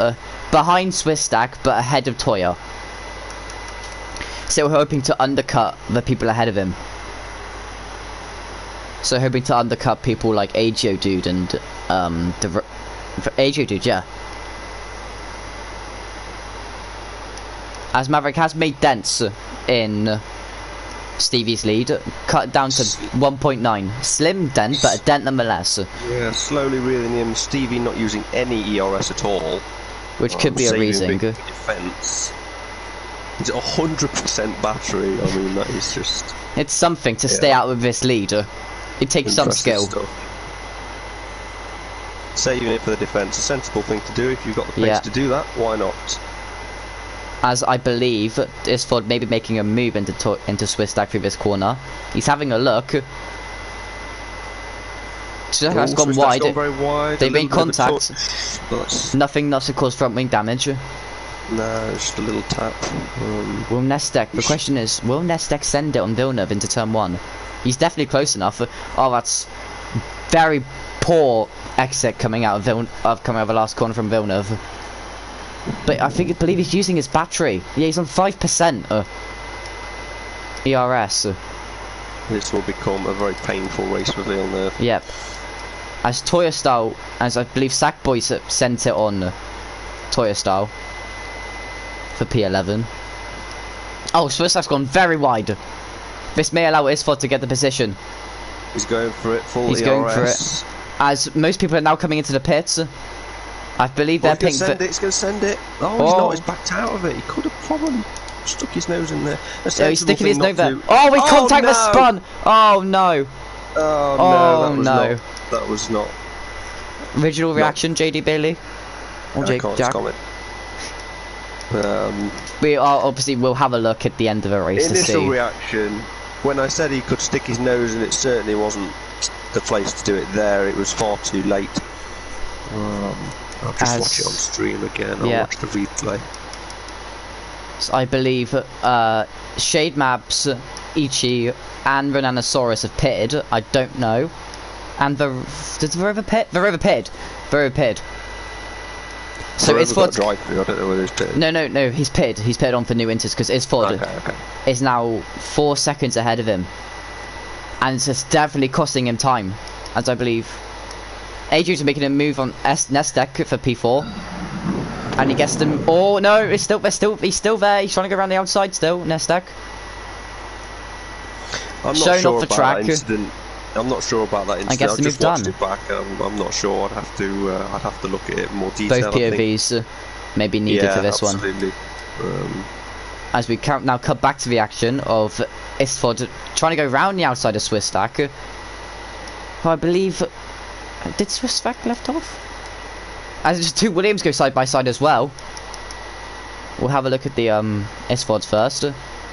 behind Swisstack but ahead of Toya. Still hoping to undercut the people ahead of him. So hoping to undercut people like Agio Dude and the Agio Dude, yeah. As Maverick has made dents in Stevie's lead, cut down to 1.9. Slim dent, but a dent nonetheless. Yeah, slowly reeling in. Stevie not using any ERS at all, which could be a reason. Defense. It's 100% battery. I mean, that is just. It's something to stay out of this lead. It takes some skill. Stuff. Saving it for the defense, a sensible thing to do. If you've got the pace to do that, why not? As I believe Isford may be making a move into Swisstack through this corner. He's having a look. Swisstack's gone wide. Very wide. They've made contact. Nothing enough to cause front wing damage. No, just a little tap. Will Nestek? The question is, will Nestek send it on Villeneuve into turn 1? He's definitely close enough. Oh, that's very poor exit coming out of the last corner from Villeneuve. But I believe he's using his battery. Yeah, he's on 5% ERS. This will become a very painful race for Villeneuve. Yep. As Toya Style, as I believe Sackboy sent it on Toya Style for P11. Oh, Swissack's gone very wide. This may allow Isford to get the position. He's going for it, full He's ERS. going for it. As most people are now coming into the pits. I believe they're pink. He's going to send it. Oh, he's not. He's backed out of it. He could have probably stuck his nose in there. Oh, he's sticking his nose there. Oh, we contact the spun. Oh no. Oh no. That was not. Original reaction, JD Bailey. Or Jake Jack. Comment. We are obviously will have a look at the end of the race to see. Initial reaction. When I said he could stick his nose, and it certainly wasn't the place to do it there. It was far too late. I'll just watch it on stream again. I'll watch the replay. So I believe Shade Maps, Ichi, and Renanosaurus have pitted. I don't know. And did Verova pit? Verova pitted. So Isford. I don't know whether he's pitted. No. He's pitted. He's pitted on for new inters because Isford is now 4 seconds ahead of him, and it's just definitely costing him time. As I believe, Adrian's making a move on Nestek for P4, and he gets them. Oh no, he's still there. He's trying to go around the outside still. Nestek. I'm not sure about that incident. I'm not sure about that incident. I guess the move done. It back. I'm not sure. I'd have to look at it in more detail. Both POVs may be needed for this one. As we now cut back to the action of Isford trying to go round the outside of Swisstack. Who I believe did Swisstack left off? As two Williams go side by side as well. We'll have a look at the Isfords first,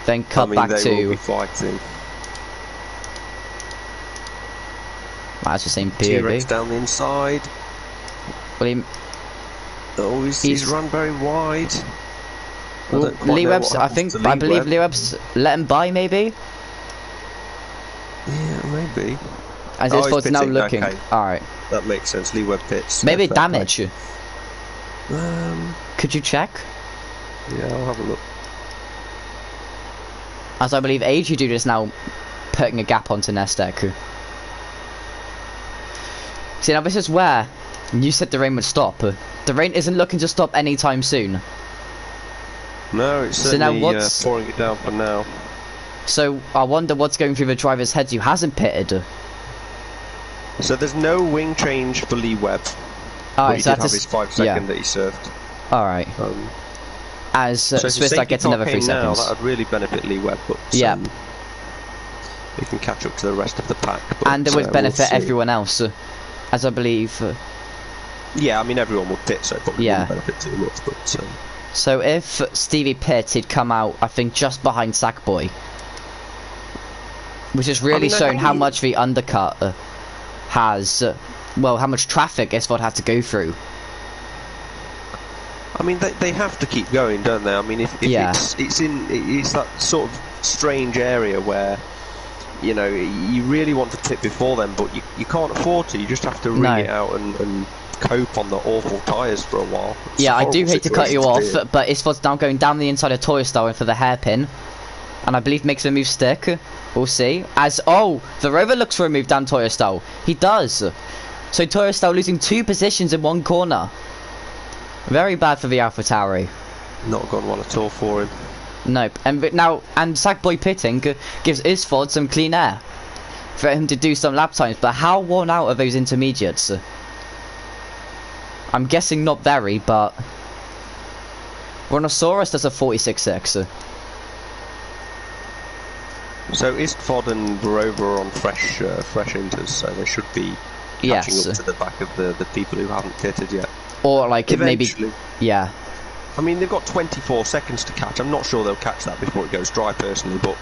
then cut back to. Will be fighting. That's the same POV. T-Rex down the inside. William. Oh, he's run very wide. Well, Lee Webb's. I believe Lee Webb's let him by maybe. Yeah, maybe. As Isford's now looking. Okay. All right. That makes sense. Lee Webb pits. Maybe damage. Could you check? Yeah, I'll have a look. As I believe AG is now putting a gap onto Nestek. See, now this is where you said the rain would stop. The rain isn't looking to stop anytime soon. No, it's certainly pouring it down for now. So I wonder what's going through the driver's head who hasn't pitted. So there's no wing change for Lee Webb. Alright, he so did have that's his 5 second that he served. Alright. As So if the Swiss safety gets car another 3 came now, seconds. that would really benefit Lee Webb, but Yep. he can catch up to the rest of the pack. But, And it would benefit we'll see. everyone else, as I believe. Yeah, I mean everyone would pit, so it probably Yeah. wouldn't benefit too much. But So if Stevie pit, he'd come out, I think, just behind Sackboy. Which has really shown how much the undercut has, well, how much traffic S4 had to go through. I mean, they have to keep going, don't they? I mean, if Yeah. it's that sort of strange area where, you know, you really want to pit before them, but you can't afford to. You just have to ring it out and cope on the awful tyres for a while. It's Yeah, a I do horrible hate to cut you situation off, be but Isfod's now going down the inside of Toy Star for the hairpin. And I believe makes the move stick. We'll see. The Rover looks for a move down Toy Star. He does. So Toy Star losing 2 positions in 1 corner. Very bad for the AlphaTauri. in. Not gone well at all for him. Nope. And Sackboy pitting gives Isfod some clean air for him to do some lap times. But how worn out are those intermediates? I'm guessing not very, but Brontosaurus does a 46.6. So Istfod and Rover are on fresh inters, so they should be catching up to the back of the people who haven't pitted yet. Or like Eventually. maybe, yeah. I mean, they've got 24 seconds to catch. I'm not sure they'll catch that before it goes dry, personally, but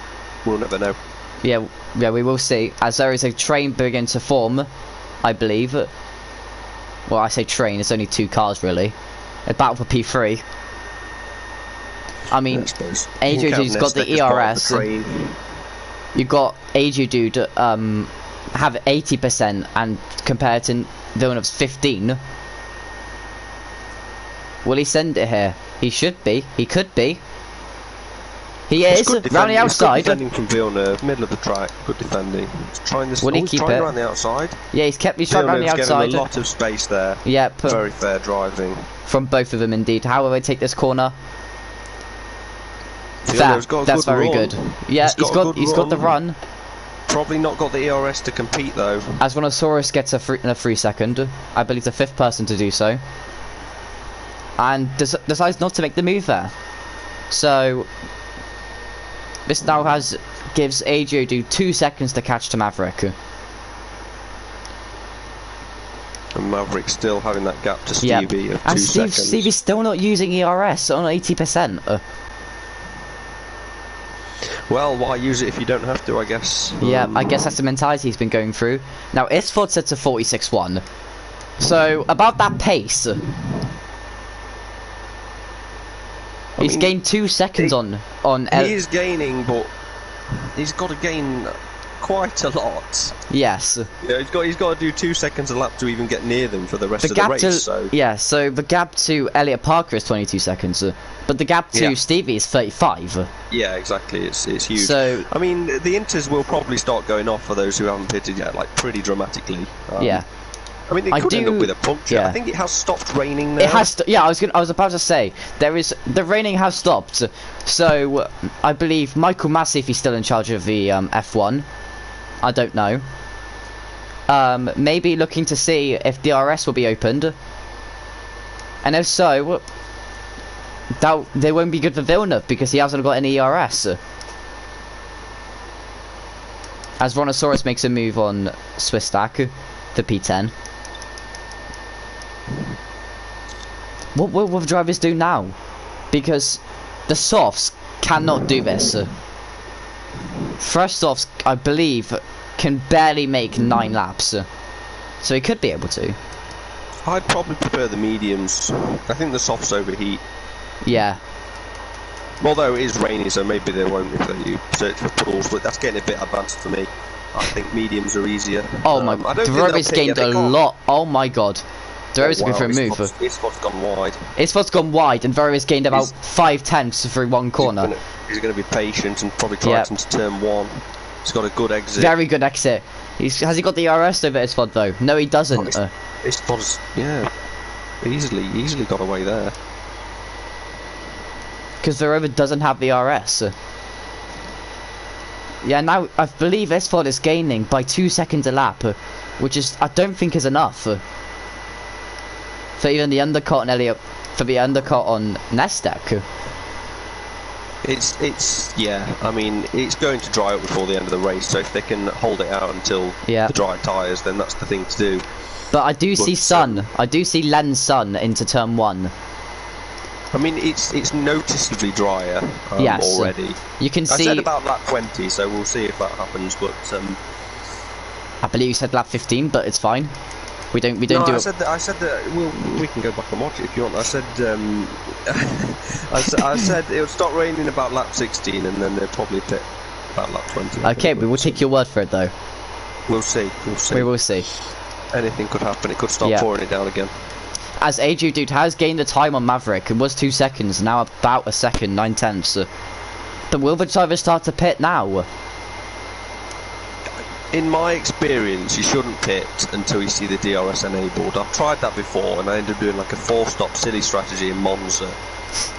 we'll never know. Yeah, we will see. As there is a train beginning to form, I believe. Well, I say train, it's only 2 cars really. A battle for P3. I mean, AJ got the ERS. You got AJ Dude have 80% and compared to Villeneuve's 15. Will he send it here? He should be. He could be. He is round the outside. Good defending from Villeneuve, middle of the track. Good defending. He's trying this. Will he keep it around the outside? Yeah, he's trying around the outside. Getting a lot of space there. Yep. Very fair driving from both of them indeed. How will they take this corner? That's very good. Yeah, he's got the run. Probably not got the ERS to compete though. As Brontosaurus gets a 3 second, I believe the 5th person to do so, and decides not to make the move there. So this now gives AJ 2 seconds to catch to Maverick. And Maverick still having that gap to Stevie of 2 seconds. Stevie's still not using ERS on 80%. Well, why use it if you don't have to, I guess. Yeah, I guess that's the mentality he's been going through. Now, Isford sets a 46.1. So, about that pace. He's gained 2 seconds on he is gaining, but he's got to gain quite a lot. Yes. Yeah, he's got to do 2 seconds a lap to even get near them for the rest of the race. So the gap to Elliot Parker is 22 seconds, but the gap to Stevie is 35. Yeah, exactly. It's huge. So I mean, the inters will probably start going off for those who haven't pitted yet, like pretty dramatically. Yeah. I mean, it could end up with a puncture. Yeah. I think it has stopped raining now. It has. Yeah, I was about to say the raining has stopped. So I believe Michael Massey, if he's still in charge of the F1, I don't know. Maybe looking to see if DRS will be opened, and if so, they won't be good for Villeneuve because he hasn't got any ERS. As Brontosaurus makes a move on Swiss Stack, the P10. What will the drivers do now? Because the softs cannot do this. Fresh softs, I believe, can barely make 9 laps. So he could be able to. I'd probably prefer the mediums. I think the softs overheat. Yeah. Although it is raining, so maybe they won't if you search for tools, but that's getting a bit advanced for me. I think mediums are easier. Oh my god, Derova's gained a lot. Oh my god. Derova's been for a move. Isfod's gone wide. Isfod's gone wide, and Derova's gained about 5/10 through 1 corner. He's going to be patient and probably try to turn 1. He's got a good exit. Very good exit. Has he got the ERS over Isfod though? No, he doesn't. Isfod's, easily got away there. Because Derova doesn't have the RS. Yeah, now I believe Isfod is gaining by 2 seconds a lap, which is I don't think is enough. for even the undercut on Elliot, for the undercut on Nestek. Yeah, I mean, it's going to dry up before the end of the race, so if they can hold it out until the dry tyres, then that's the thing to do. But I do see Sun. I do see Len's Sun into turn 1. I mean, it's noticeably drier already. You can see. I said about lap 20, so we'll see if that happens. But I believe you said lap 15, but it's fine. We don't do I it. said that we can go back and watch it if you want. I said I said it would start raining about lap 16, and then they'll probably pit about lap 20. Okay, we will take your word for it, though. We'll see. We'll see. We will see. Anything could happen. It could start pouring it down again. As AJ Dude has gained the time on Maverick, it was 2 seconds, now about a second, 9/10. But will the driver start to pit now? In my experience, you shouldn't pit until you see the DRS enabled. I've tried that before, and I ended up doing like a 4-stop silly strategy in Monza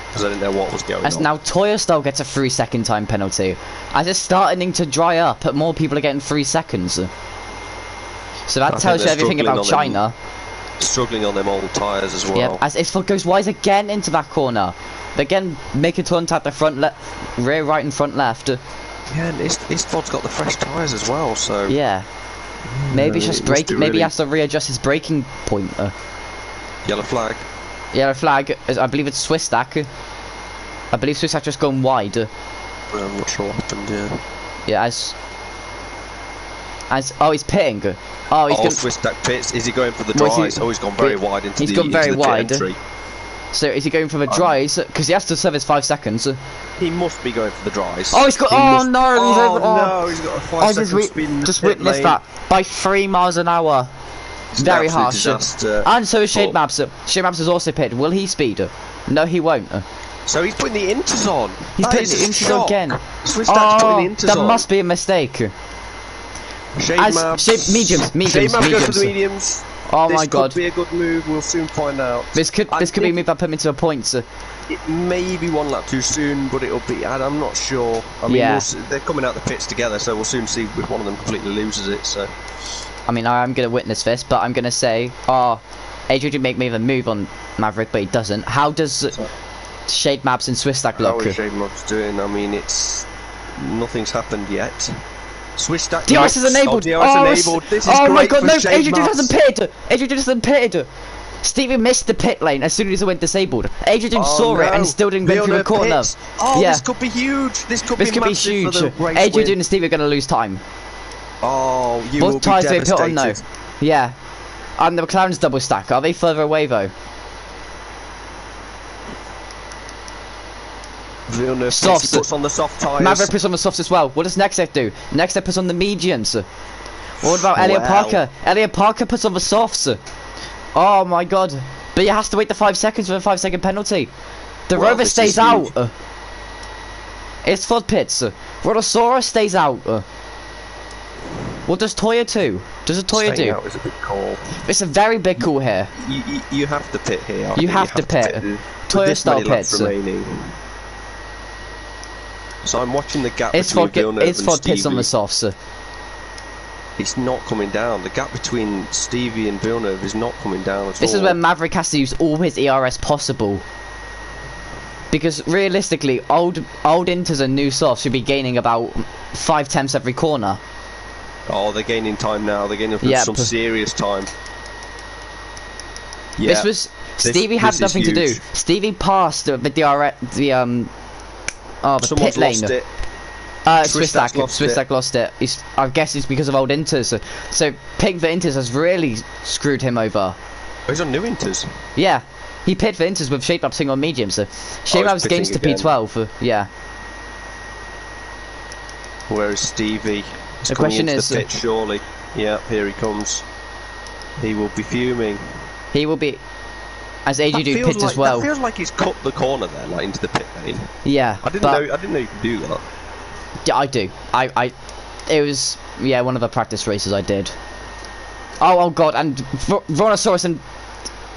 because I didn't know what was going on. Now Toya still gets a 3-second time penalty. As it's starting to dry up, more people are getting 3 seconds. So that tells you everything about China. Struggling on them old tyres as well. Yeah, as Isford goes wise again into that corner. They again make a turn tap the front rear right and front left. Yeah, and Isford's got the fresh tyres as well, so... Yeah. Maybe just brake. Maybe he has to readjust his braking point. Yellow flag. Yellow flag. I believe it's Swiss stack. I believe Swiss stack just gone wide. I'm not sure what happened, yeah. Yeah, oh, he's pitting. Oh, he's going. Swiss stack pits. Is he going for the dries? He's gone very wide into He's gone very wide. entry. So is he going for the dries? Because he has to serve his 5 seconds. He must be going for the dries. Oh, he's got. No, he's got a 5-second speed. Just witnessed that by 3 miles an hour. Very harsh. And so is Shade Maps. Shade Maps is also pitted. Will he speed? No, he won't. So he's putting the inters on. He's putting the inters on again. Swiss stack's putting the inters on. That must be a mistake. Shade Maps. Mediums. Shade Maps goes for the mediums. Oh my god. This could be a good move, we'll soon find out. This could be a move that put me to a point. It may be 1 lap too soon, but it'll be, I'm not sure. I mean, they're coming out the pits together, so we'll soon see if one of them completely loses it, so... I mean, I'm going to witness this, but I'm going to say, Adrian did make me the move on Maverick, but he doesn't. How does Shade Maps and Swiss Stack look? How is Shade Maps doing? I mean, nothing's happened yet. Swiss stack. DRS is enabled. DRS enabled. This is great my god, no! Adrian hasn't pitted. Adrian hasn't pitted. Stevie missed the pit lane as soon as it went disabled. Adrian saw it and still didn't go through the corner. This could be huge. This could be huge. Adrian and Stevie are going to lose time. Oh, you will be devastated. Put on though. Yeah. And the McLaren's double stack. Are they further away though? Softs. Puts on the soft tyres. Maverick puts on the softs as well. What does Nextep do? Nextep puts on the mediums. What about Elliot Parker? Elliot Parker puts on the softs. Oh my god. But he has to wait the 5 seconds for a 5-second penalty. The Rover stays out. It's Ford pits. Rhodosaurus stays out. What does Toya do? Does a Toya do? Out is a big call. It's a very big call here. You have to pit here. You have to pit. Toya style pits. So I'm watching the gap between Villeneuve and Stevie. Pits on the softs. It's not coming down. The gap between Stevie and Villeneuve is not coming down at all. This is where Maverick has to use all his ERS possible. Because realistically, old Inters and new softs should be gaining about 5 tenths every corner. Oh, they're gaining time now. They're gaining some serious time. Yeah. Stevie had nothing to do. Stevie passed the DRS, the pit lane. Lost it. Swiss Stack lost it. I guess it's because of old Inters. So picking for Inters has really screwed him over. Oh, he's on new Inters. Yeah, he picked for Inters with Shape Up sitting on medium. So Shape Up's gains to P12. Yeah. Where is Stevie? The question is, the pit, surely. Yeah, here he comes. He will be fuming. He will be. As AJ do pit as well. That feels like he's cut the corner there, like into the pit lane. Yeah. I didn't know you could do that. Yeah, I do. It was one of the practice races I did. Oh god, and Rhinoceros and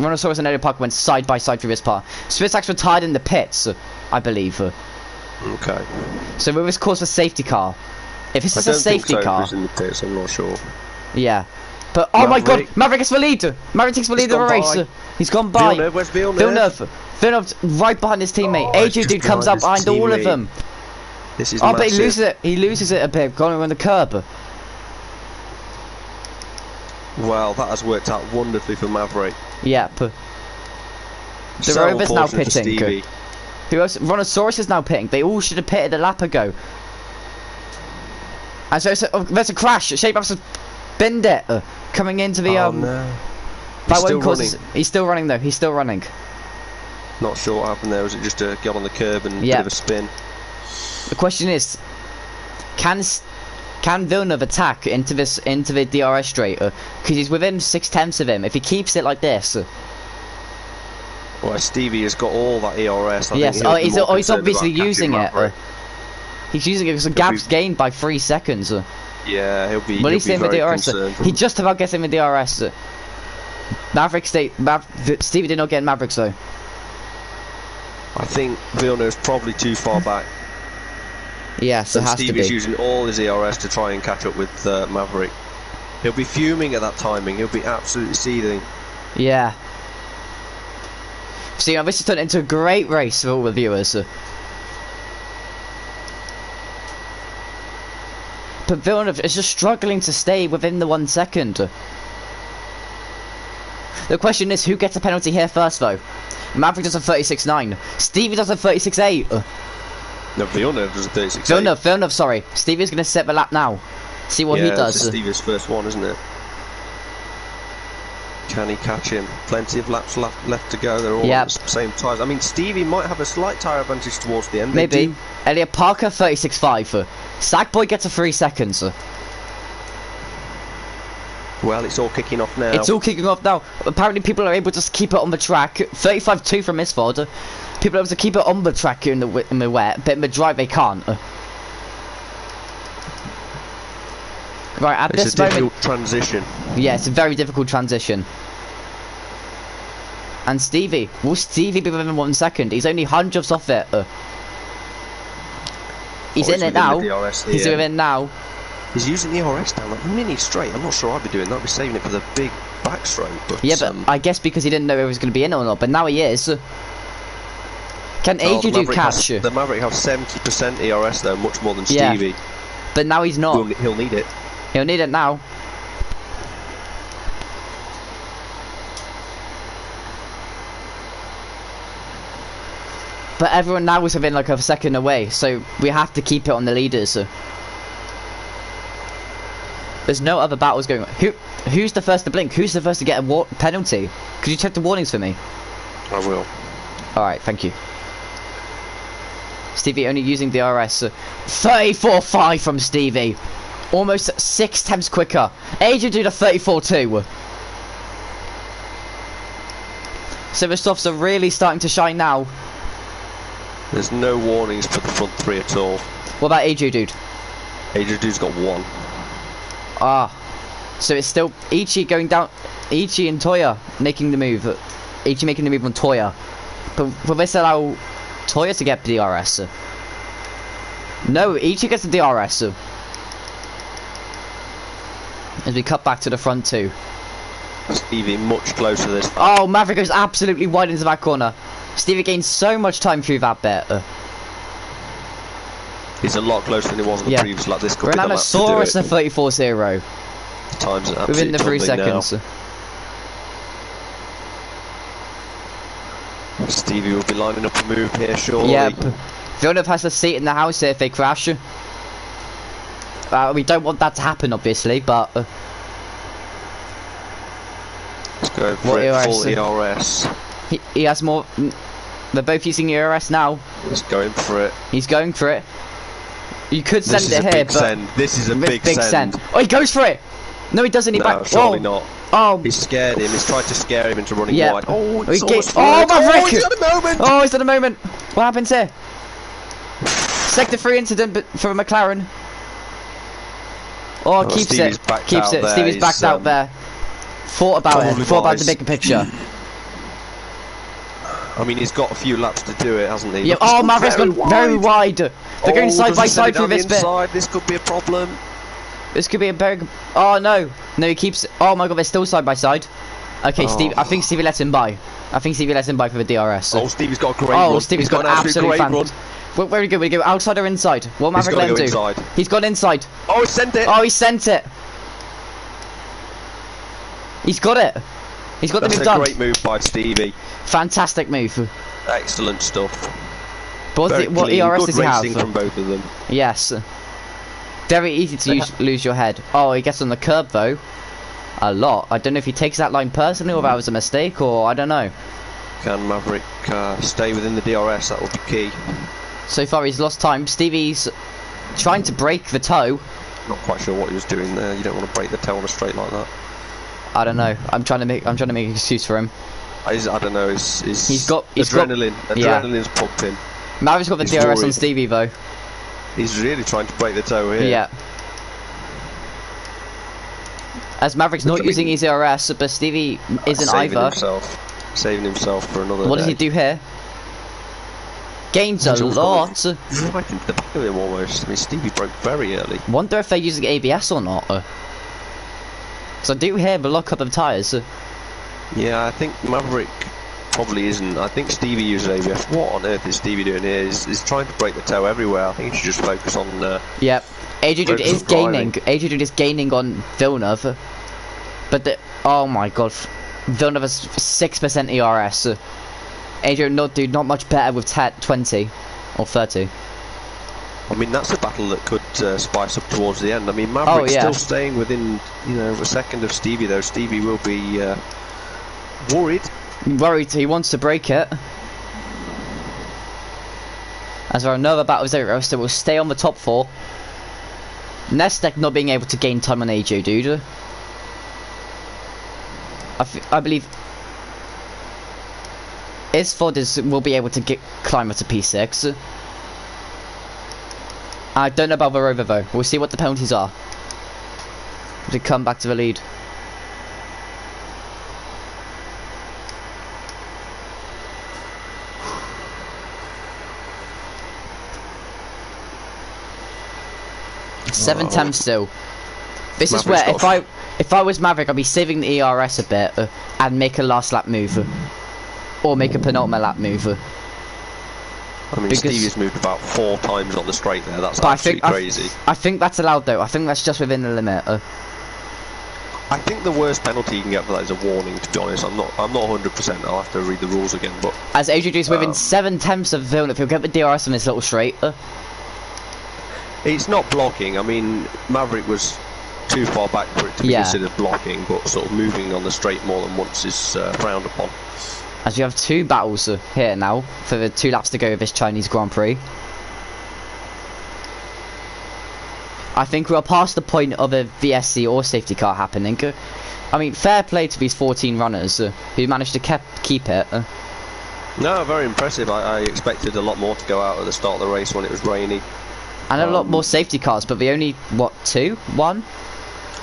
Elliot Parker went side by side through this part. Switzak's retired in the pits, I believe. Okay. So with this course for safety car. If this is a safety car, in the pits, I'm not sure. Yeah. But oh my god, Maverick is the lead. Maverick takes the lead of the race. He's gone by. Villeneuve, where's Villeneuve? Villeneuve's right behind his teammate. Oh, Adrian dude comes up behind all of them. This is oh, massive. but he loses it. He loses it a bit, going around the curb. Well, that has worked out wonderfully for Maverick. Yep. The So Rover's now unfortunate for pitting. Stevie. Who else? Rhinoceros is now pitting. They all should have pitted a lap ago. And so there's a crash. Shape Ups has binned it. Coming into the Oh no. That won't cause. He's still running though. He's still running. Not sure what happened there. Was it just a get on the curb and a bit of a spin? The question is, can Villeneuve attack into the DRS straight? Because he's within 6/10 of him. If he keeps it like this. Well, Stevie has got all that ERS. Yes. He's obviously using it. He's using it because the gap's gained by 3 seconds. Yeah, he'll be. Well, he's in the DRS. He just about gets in the DRS. Stevie did not get in Mavericks though. I think Villeneuve's probably too far back. Yes, it has to be. Stevie's using all his ERS to try and catch up with Maverick. He'll be fuming at that timing. He'll be absolutely seething. Yeah. See, this has turned into a great race for all the viewers. But Villeneuve is just struggling to stay within the 1 second. The question is, who gets a penalty here first, though? Maverick does a 36.9. Stevie does a 36.8. No, Villeneuve does a 36.8. Villeneuve, sorry. Stevie's going to set the lap now. See what he does. It's Stevie's first one, isn't it? Can he catch him? Plenty of laps left to go. They're all at the same time. I mean, Stevie might have a slight tyre advantage towards the end. Maybe. Elliot Parker, 36.5. Sackboy gets a 3 seconds. Well, it's all kicking off now. It's all kicking off now. Apparently people are able to keep it on the track. 35.2 from Misford. People are able to keep it on the track in the wet, but in the dry they can't. Right, at this moment... It's a difficult transition. Yeah, it's a very difficult transition. And Stevie. Will Stevie be within 1 second? He's only hundredths off it. He's in it now. He's within now. He's using the RS down like mini straight. I'm not sure I'd be doing that. I'd be saving it for the big backstroke. But yeah, but I guess because he didn't know he was going to be in or not. But now he is. Can Adrian do catch? The Maverick has 70% ERS though, much more than Stevie. Yeah. But now he's not. He'll need it. He'll need it now. But everyone now is within like a second away, so we have to keep it on the leaders. There's no other battles going on. Who's the first to blink? Who's the first to get a penalty? Could you check the warnings for me? I will. Alright, thank you. Stevie only using the RS. 34.5 from Stevie. Almost 6 quicker. Adrian did a 34.2. So the softs are really starting to shine now. There's no warnings for the front three at all. What about Adrian dude? Adrian dude's got one. Ah. So it's still Ichi going down. Ichi and Toya making the move. Ichi making the move on Toya. But will this allow Toya to get the DRS? No, Ichi gets the DRS. As we cut back to the front two. Stevie much closer this. Oh, Maverick goes absolutely wide into that corner. Stevie gains so much time through that bit. He's a lot closer than he was on the previous lap. This could be the lap to do Rhinoceros a 34.0. Times it within the 3 seconds. Now. Stevie will be lining up a move here shortly. Yep. Villeneuve has a seat in the house here if they crash. We don't want that to happen, obviously, but... Let's go for it, full ERS. He has more... They're both using ERS now. He's going for it. He's going for it. You could send it here, but... This is a big send. Oh, he goes for it! No, he doesn't. No, surely not. Oh. He's scared him. He's tried to scare him into running wide. Oh, Maverick! He's had a moment! Oh, he's had a moment! What happens here? Sector 3 incident for McLaren. Oh, keeps it. Keeps it. Stevie's backed out there. Thought about it. Thought about the bigger picture. I mean, he's got a few laps to do it, hasn't he? Yeah. Oh, Maverick's gone very wide. They're going side by side through this bit. This could be a problem. This could be a very... Oh, no. No, he keeps... Oh, my God, they're still side by side. Okay, Steve. I think Stevie lets him by. I think Stevie lets him by for the DRS. Oh, Stevie's got a great run. Oh, Stevie's got an absolutely fantastic... Very good. We go outside or inside. What Maverick let him do? Inside. He's gone inside. Oh, he sent it. Oh, he sent it. He's got it. He's got the move done. That's a great move by Stevie. Fantastic move. Excellent stuff. But what ERS does he have? Good racing from both of them. Yes. Very easy to lose your head. Oh, he gets on the curb though. A lot. I don't know if he takes that line personally or if that was a mistake or I don't know. Can Maverick stay within the DRS? That would be key. So far he's lost time. Stevie's trying to break the toe. Not quite sure what he was doing there. You don't want to break the toe on a straight like that. I don't know. I'm trying to make an excuse for him. I don't know. He's got adrenaline's pumping. Maverick's got the DRS worried on Stevie though. He's really trying to break the toe here. Yeah. As Maverick's not using his DRS, but Stevie isn't either. Saving himself for another. What does he do here? Gains a lot. Right into the back of him almost. I mean, Stevie broke very early. Wonder if they're using ABS or not. Because I do hear the lockup of tyres. Yeah, I think Maverick probably isn't. I think Stevie uses ABS. What on earth is Stevie doing here? He's trying to break the toe everywhere. I think he should just focus on. Yep. AJ is gaining. AJ is gaining on Villeneuve. But oh my God, Villeneuve has 6% ERS. AJ not much better with 20 or 30. I mean, that's a battle that could spice up towards the end. I mean, Maverick's still staying within, a second of Stevie, though. Stevie will be worried. He wants to break it. As there are no other battles there, so we'll stay on the top 4. Nestek not being able to gain time on AJ, dude. I believe Isford will be able to climb up to P6. I don't know about Verova though. We'll see what the penalties are to come back to the lead. Seven temps still. This is where if I was Maverick, I'd be saving the ERS a bit and make a last lap move, or make a penultimate lap move. I mean, Stevie's moved about 4 times on the straight there. That's absolutely crazy. I think that's allowed though. I think that's just within the limit. I think the worst penalty you can get for that is a warning. To be honest, I'm not 100%. I'll have to read the rules again. But as AJ is within 7 temps of Villeneuve, he'll get the DRS on this little straight. It's not blocking. I mean, Maverick was too far back for it to be considered blocking, but sort of moving on the straight more than once is frowned upon. As you have 2 battles here now for the 2 laps to go of this Chinese Grand Prix. I think we're past the point of a VSC or safety car happening. I mean, fair play to these 14 runners who managed to keep it. No, very impressive. I expected a lot more to go out at the start of the race when it was rainy. And a lot more safety cars, but the only, what, 2? 1?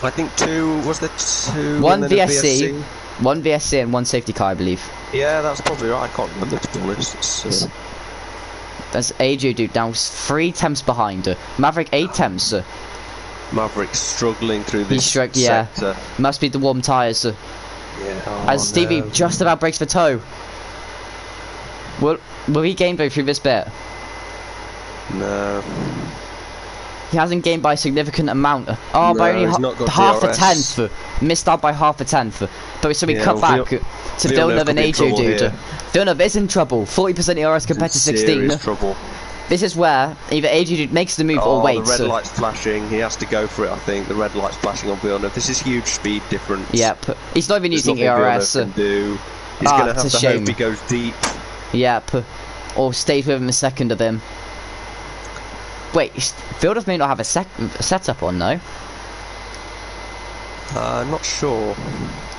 I think 2, was there 2? 1 VSC, 1 VSC and 1 safety car, I believe. Yeah, that's probably right. I can't remember, to be honest. That's AJ dude now 3 temps behind. Maverick 8 temps. Maverick's struggling through this sector. Must be the warm tyres. As Stevie just about breaks the toe. Will he gain though through this bit? No. He hasn't gained by a significant amount. Oh, by only half a tenth. Missed out by half a tenth. But so we cut back to Villeneuve and AJ, dude. Villeneuve is in trouble. 40% ERS compared to 16. Trouble. This is where either AJ makes the move or waits. The red light's flashing. He has to go for it, I think. The red light's flashing on Villeneuve. This is huge speed difference. Yep. He's not even using ERS. He's going to have to hope he goes deep. Yep. Or stays with him a second of him. Wait, Villeneuve may not have a setup on, though. I'm not sure.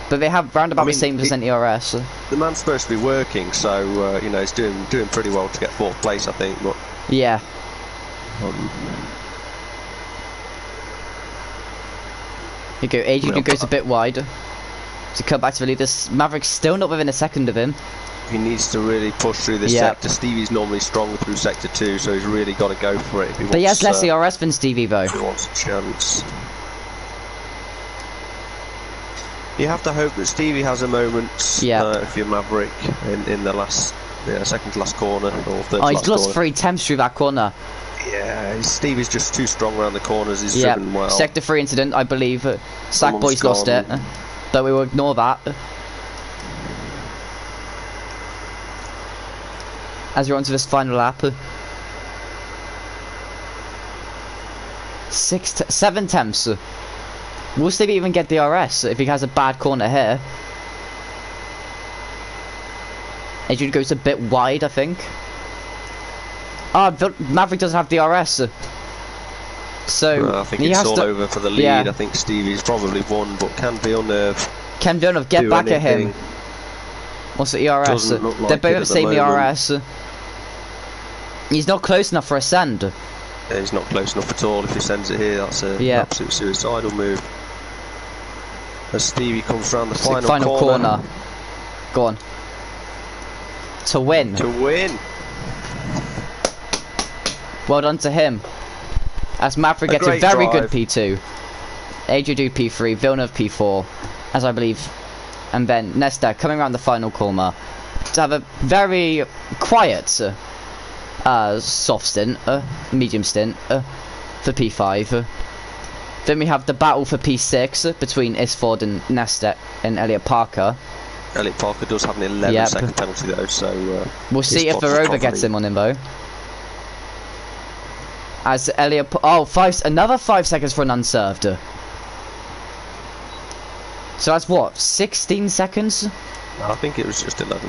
But they have round about the same percent ERS. The man's supposed to be working, so he's doing pretty well to get 4th place, I think. But yeah. Here you go. AJ goes a bit wide to cut back to the lead. This Maverick's still not within a second of him. He needs to really push through this sector. Stevie's normally stronger through sector 2, so he's really got to go for it. But he has less ERS than Stevie, though. If he wants a chance. You have to hope that Stevie has a moment. Yeah. If you're Maverick in the last, second to last corner or third to last Oh, he's lost corner. 3 temps through that corner. Yeah, Stevie's just too strong around the corners. He's Yeah. driven well. Sector 3 incident, I believe. Sackboy's Someone's lost it, gone. but we will ignore that. As we're on to this final lap. 7 temps. Will Stevie even get the RS if he has a bad corner here? Adrian goes a bit wide, I think. Maverick doesn't have the RS. So I think he it's has all to, over for the lead. yeah. I think Stevie's probably won, but can Villeneuve Can Villeneuve get do back at him? anything? What's the ERS? Doesn't look like They're both it the at the same moment. ERS. He's not close enough for a send. Yeah, he's not close enough at all. If he sends it here, that's an absolute suicidal move. As Stevie comes round the final corner. Go on. To win. To win. Well done to him. As Maverick gets a great very drive. good P2. AJ P3, Villeneuve P4, as I believe. And then Nesta coming around the final corner to have a very quiet soft stint, medium stint for P5. Then we have the battle for P6 between Isford and Nesta and Elliot Parker. Elliot Parker does have an 11-second penalty though, so we'll see if Verova gets him on him though. As Elliot, another 5 seconds for an unserved. So that's what, 16 seconds? I think it was just 11.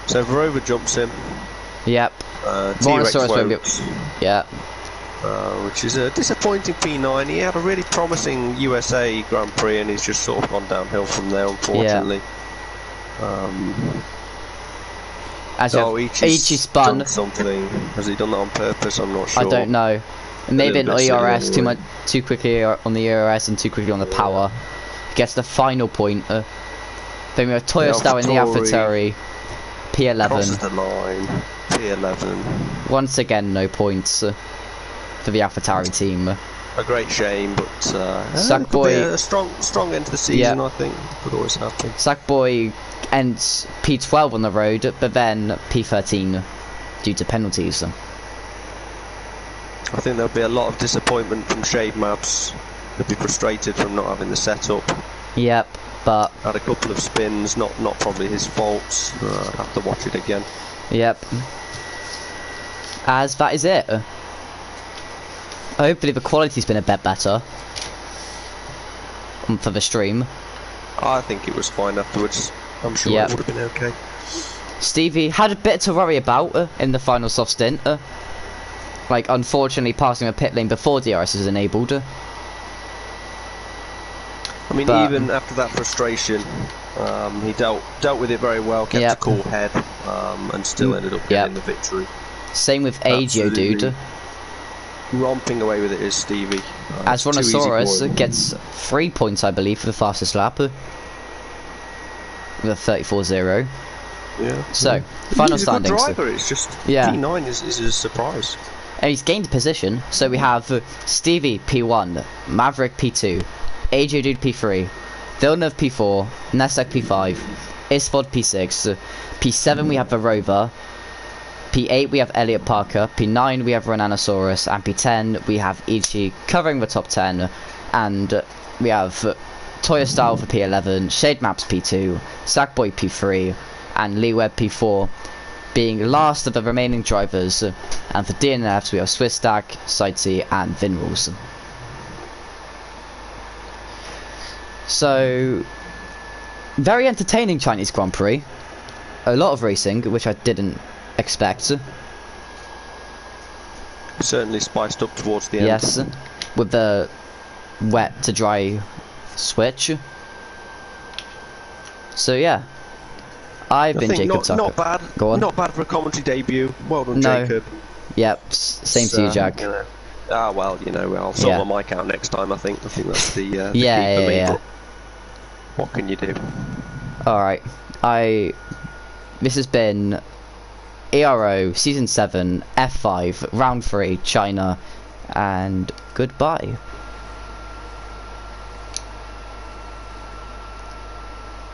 So Verova jumps in. Yep. T-Rex won't, yeah. Which is a disappointing P9. He had a really promising USA Grand Prix and he's just sort of gone downhill from there, unfortunately. As Ichi spun. Done something. Has he done that on purpose? I'm not sure. I don't know. Maybe an ERS anyway. too quickly on the ERS and too quickly on the power. Gets the final point. Then we have Toyostar in the AlphaTauri. P11. Crosses the line. P11. Once again, no points for the AlphaTauri team. A great shame, but Sackboy, a strong end to the season. I think could always happen. Sackboy ends P12 on the road, but then P13 due to penalties. I think there'll be a lot of disappointment from Shade Maps. They'll be frustrated from not having the setup. Yep, but had a couple of spins, not probably his faults. I'll have to watch it again. Yep. As that is it. Hopefully the quality's been a bit better for the stream. I think it was fine afterwards. I'm sure it would have been okay. Stevie had a bit to worry about in the final soft stint. Like, unfortunately, passing a pit lane before DRS is enabled. I mean, even after that frustration, he dealt with it very well, kept a cool head, and still ended up getting the victory. Same with Agio, dude. Romping away with it is Stevie. As Rhinoceros gets 3 points, I believe, for the fastest lap. With a 34.0. Yeah. So, final he's standings. A good driver. It's just P9 is a surprise. And he's gained position. So we have Stevie P1, Maverick P2, AJ Dude P3, Villeneuve P4, Nesek P5, Isford P6, P7 we have Verova, P8 we have Elliot Parker, P9 we have Rhinoceros, and P10 we have Ichi covering the top 10, and we have Toya Style for P11, Shade Maps P2, Sackboy P3, and Lee Webb P4, being last of the remaining drivers. And for DNFs we have Swiss Stack, Sightsee, and Vinrules. So, very entertaining Chinese Grand Prix. A lot of racing, which I didn't expect. Certainly spiced up towards the end. Yes, with the wet to dry switch. So yeah, I've been Jacob Tucker. Not bad. Go on. Not bad for a commentary debut. Well done, No. Jacob. Yep, same to you, Jack. You know, well, I'll sort my mic out next time. I think that's the key for me. Yeah. But what can you do? Alright, this has been Ero Season 7 F5 Round 3 China, and goodbye.